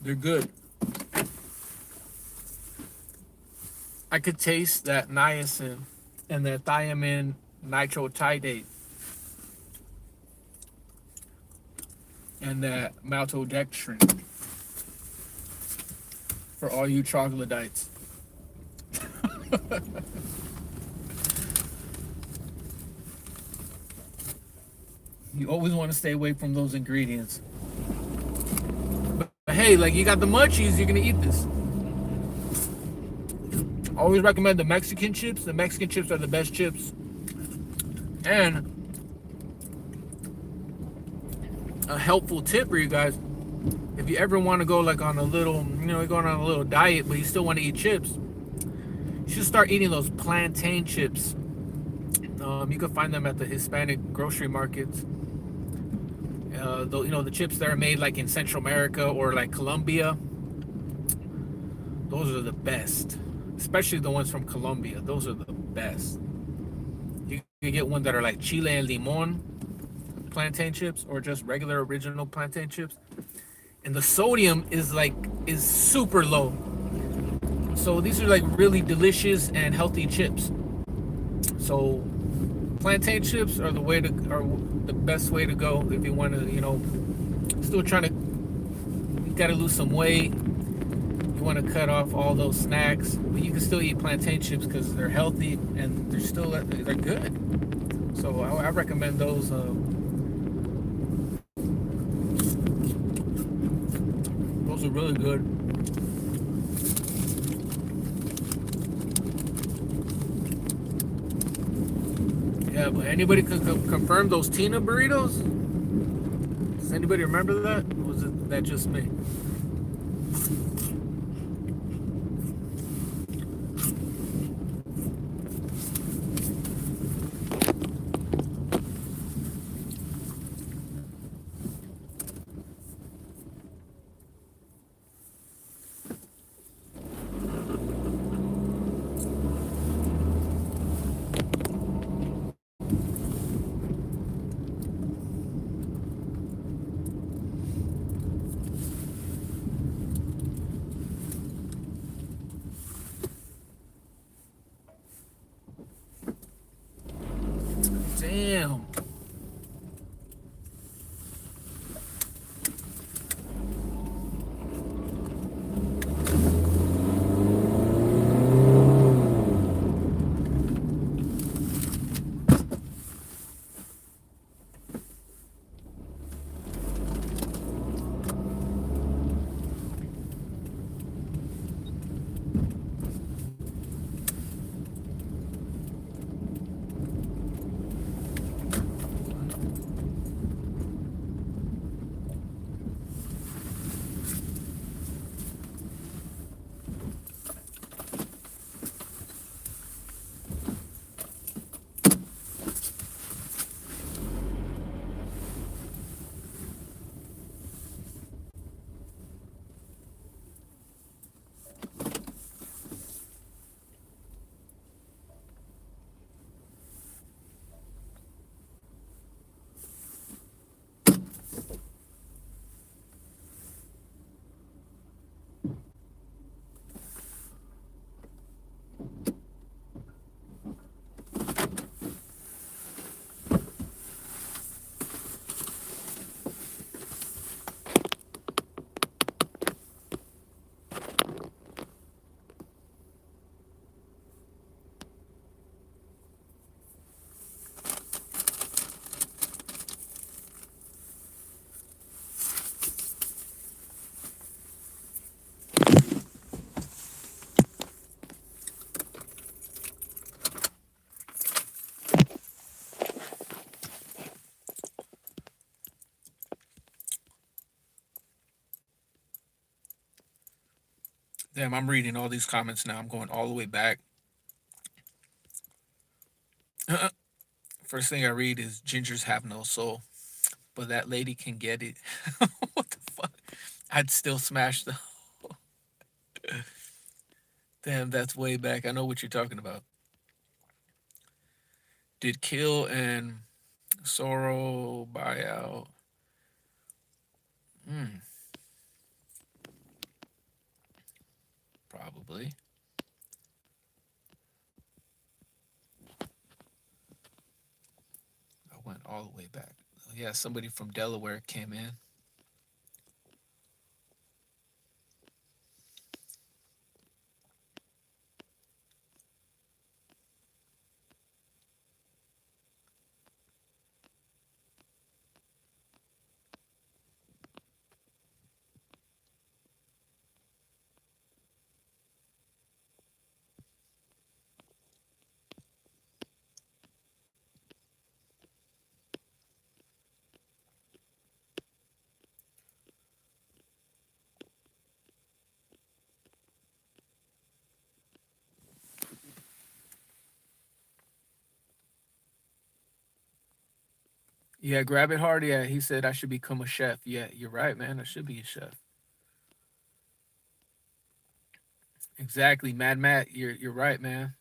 They're good. I could taste that niacin and that thiamine nitrotidate and that maltodextrin for all you troglodytes. You always want to stay away from those ingredients. But hey, like you got the munchies, you're gonna eat this. Always recommend the Mexican chips. The Mexican chips are the best chips. And a helpful tip for you guys, if you ever want to go like on a little, you're going on a little diet, but you still want to eat chips, you should start eating those plantain chips. You can find them at the Hispanic grocery markets. The chips that are made like in Central America or like Colombia. Those are the best. Especially the ones from Colombia. Those are the best. You can get one that are like chile and limon plantain chips or just regular original plantain chips. And the sodium is super low. So these are like really delicious and healthy chips. So plantain chips are the best way to go if you want to, still trying to, you got to lose some weight. You want to cut off all those snacks, but you can still eat plantain chips because they're healthy and they're good. So I recommend those. Those are really good. Yeah, but anybody can confirm those Tina burritos? Does anybody remember that? Or was it that just me? Damn. Damn, I'm reading all these comments now. I'm going all the way back. First thing I read is gingers have no soul, but that lady can get it. What the fuck? I'd still smash the. Damn, that's way back. I know what you're talking about. Did Kill and Sorrow buy out? Hmm, probably. I went all the way back. Yeah, somebody from Delaware came in. Yeah, grab it hard. Yeah, he said I should become a chef. Yeah, you're right, man. I should be a chef. Exactly, Mad Matt. You're right, man.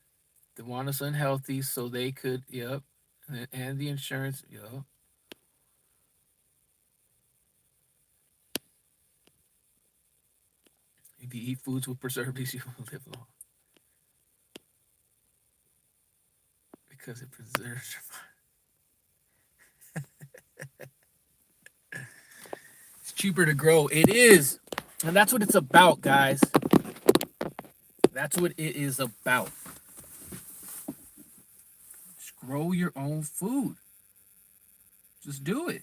They want us unhealthy so they could. Yep, and the insurance. Yep. If you eat foods with preservatives, you will live long because it preserves. It's cheaper to grow. It is, and that's what it's about, guys. That's what it is about. Just grow your own food. Just do it.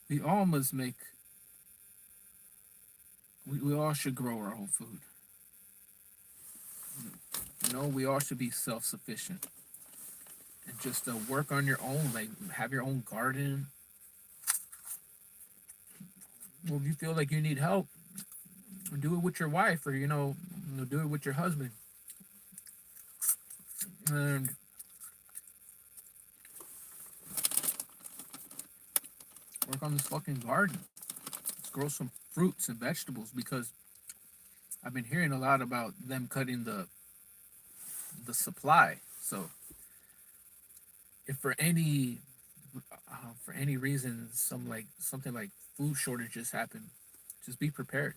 We all must make we all should grow our own food. You know, we all should be self-sufficient and just work on your own, like have your own garden. Well, if you feel like you need help, do it with your wife, or do it with your husband, and work on this fucking garden. Let's grow some fruits and vegetables, because I've been hearing a lot about them cutting the supply. So if for any reason something like food shortages happen, just be prepared.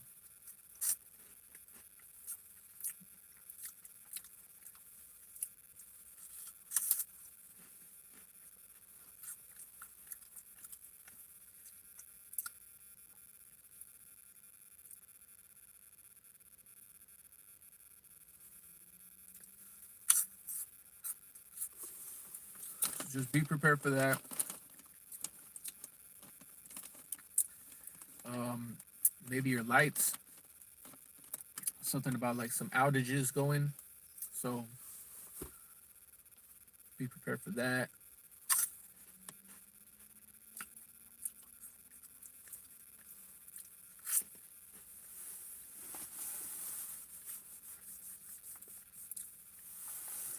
Just be prepared for that. Um, Maybe your lights, something about like some outages going. So be prepared for that.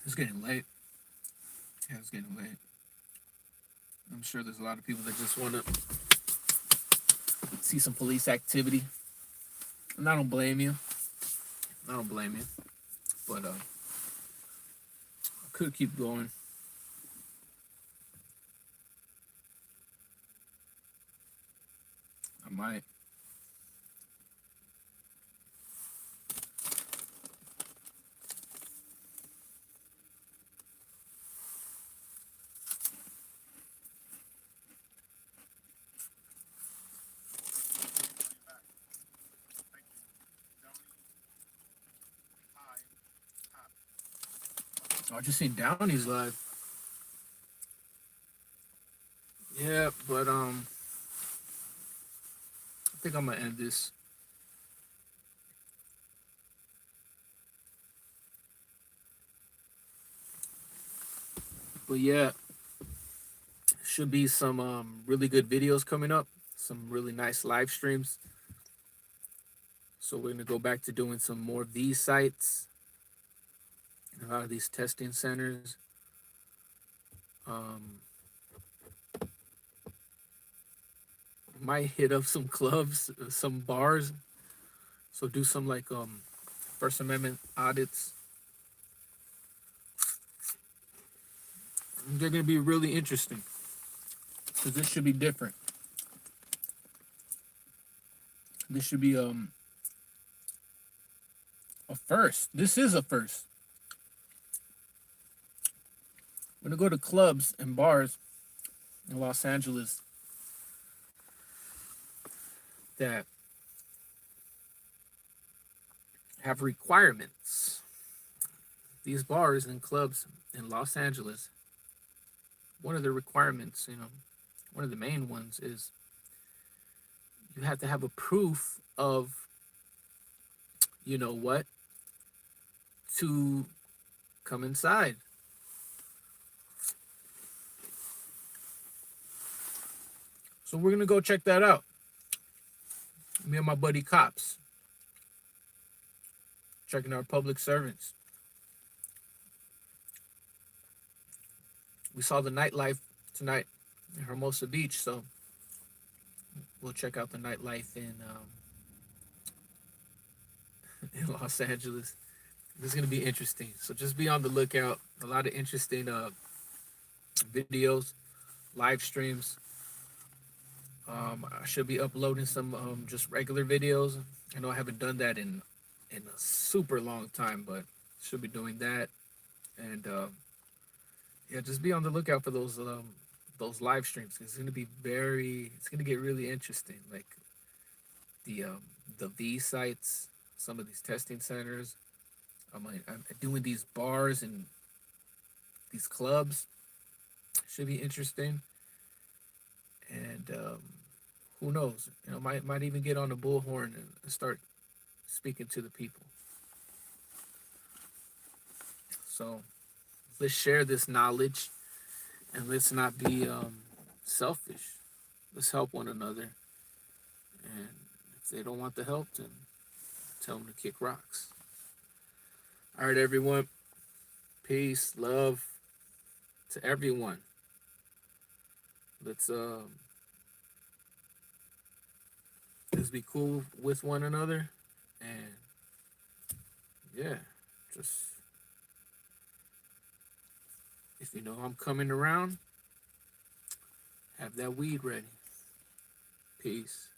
It's getting late. Yeah, it's getting late. I'm sure there's a lot of people that just want to see some police activity, and I don't blame you. I don't blame you, but I could keep going. I might. Oh, I just seen Downey's live. Yeah, but I think I'm gonna end this. But yeah, should be some really good videos coming up, some really nice live streams. So we're gonna go back to doing some more of these sites, a lot of these testing centers. Um, might hit up some clubs, some bars. So do some like First Amendment audits. They're gonna be really interesting, because this should be different. This should be a first. This is a first. I'm gonna go to clubs and bars in Los Angeles that have requirements. These bars and clubs in Los Angeles, one of the requirements, one of the main ones is you have to have a proof of, you know what, to come inside. So we're gonna go check that out. Me and my buddy Cops, checking our public servants. We saw the nightlife tonight in Hermosa Beach, so we'll check out the nightlife in in Los Angeles. This is gonna be interesting. So just be on the lookout. A lot of interesting videos, live streams. I should be uploading some just regular videos. I know I haven't done that in a super long time, but should be doing that. And yeah, just be on the lookout for those live streams. It's gonna be it's gonna get really interesting. Like the V sites, some of these testing centers. I'm doing these bars and these clubs. Should be interesting. And who knows? Might even get on the bullhorn and start speaking to the people. So let's share this knowledge and let's not be selfish. Let's help one another. And if they don't want the help, then tell them to kick rocks. All right, everyone. Peace, love to everyone. Let's be cool with one another, and yeah, just if you know I'm coming around, have that weed ready. Peace.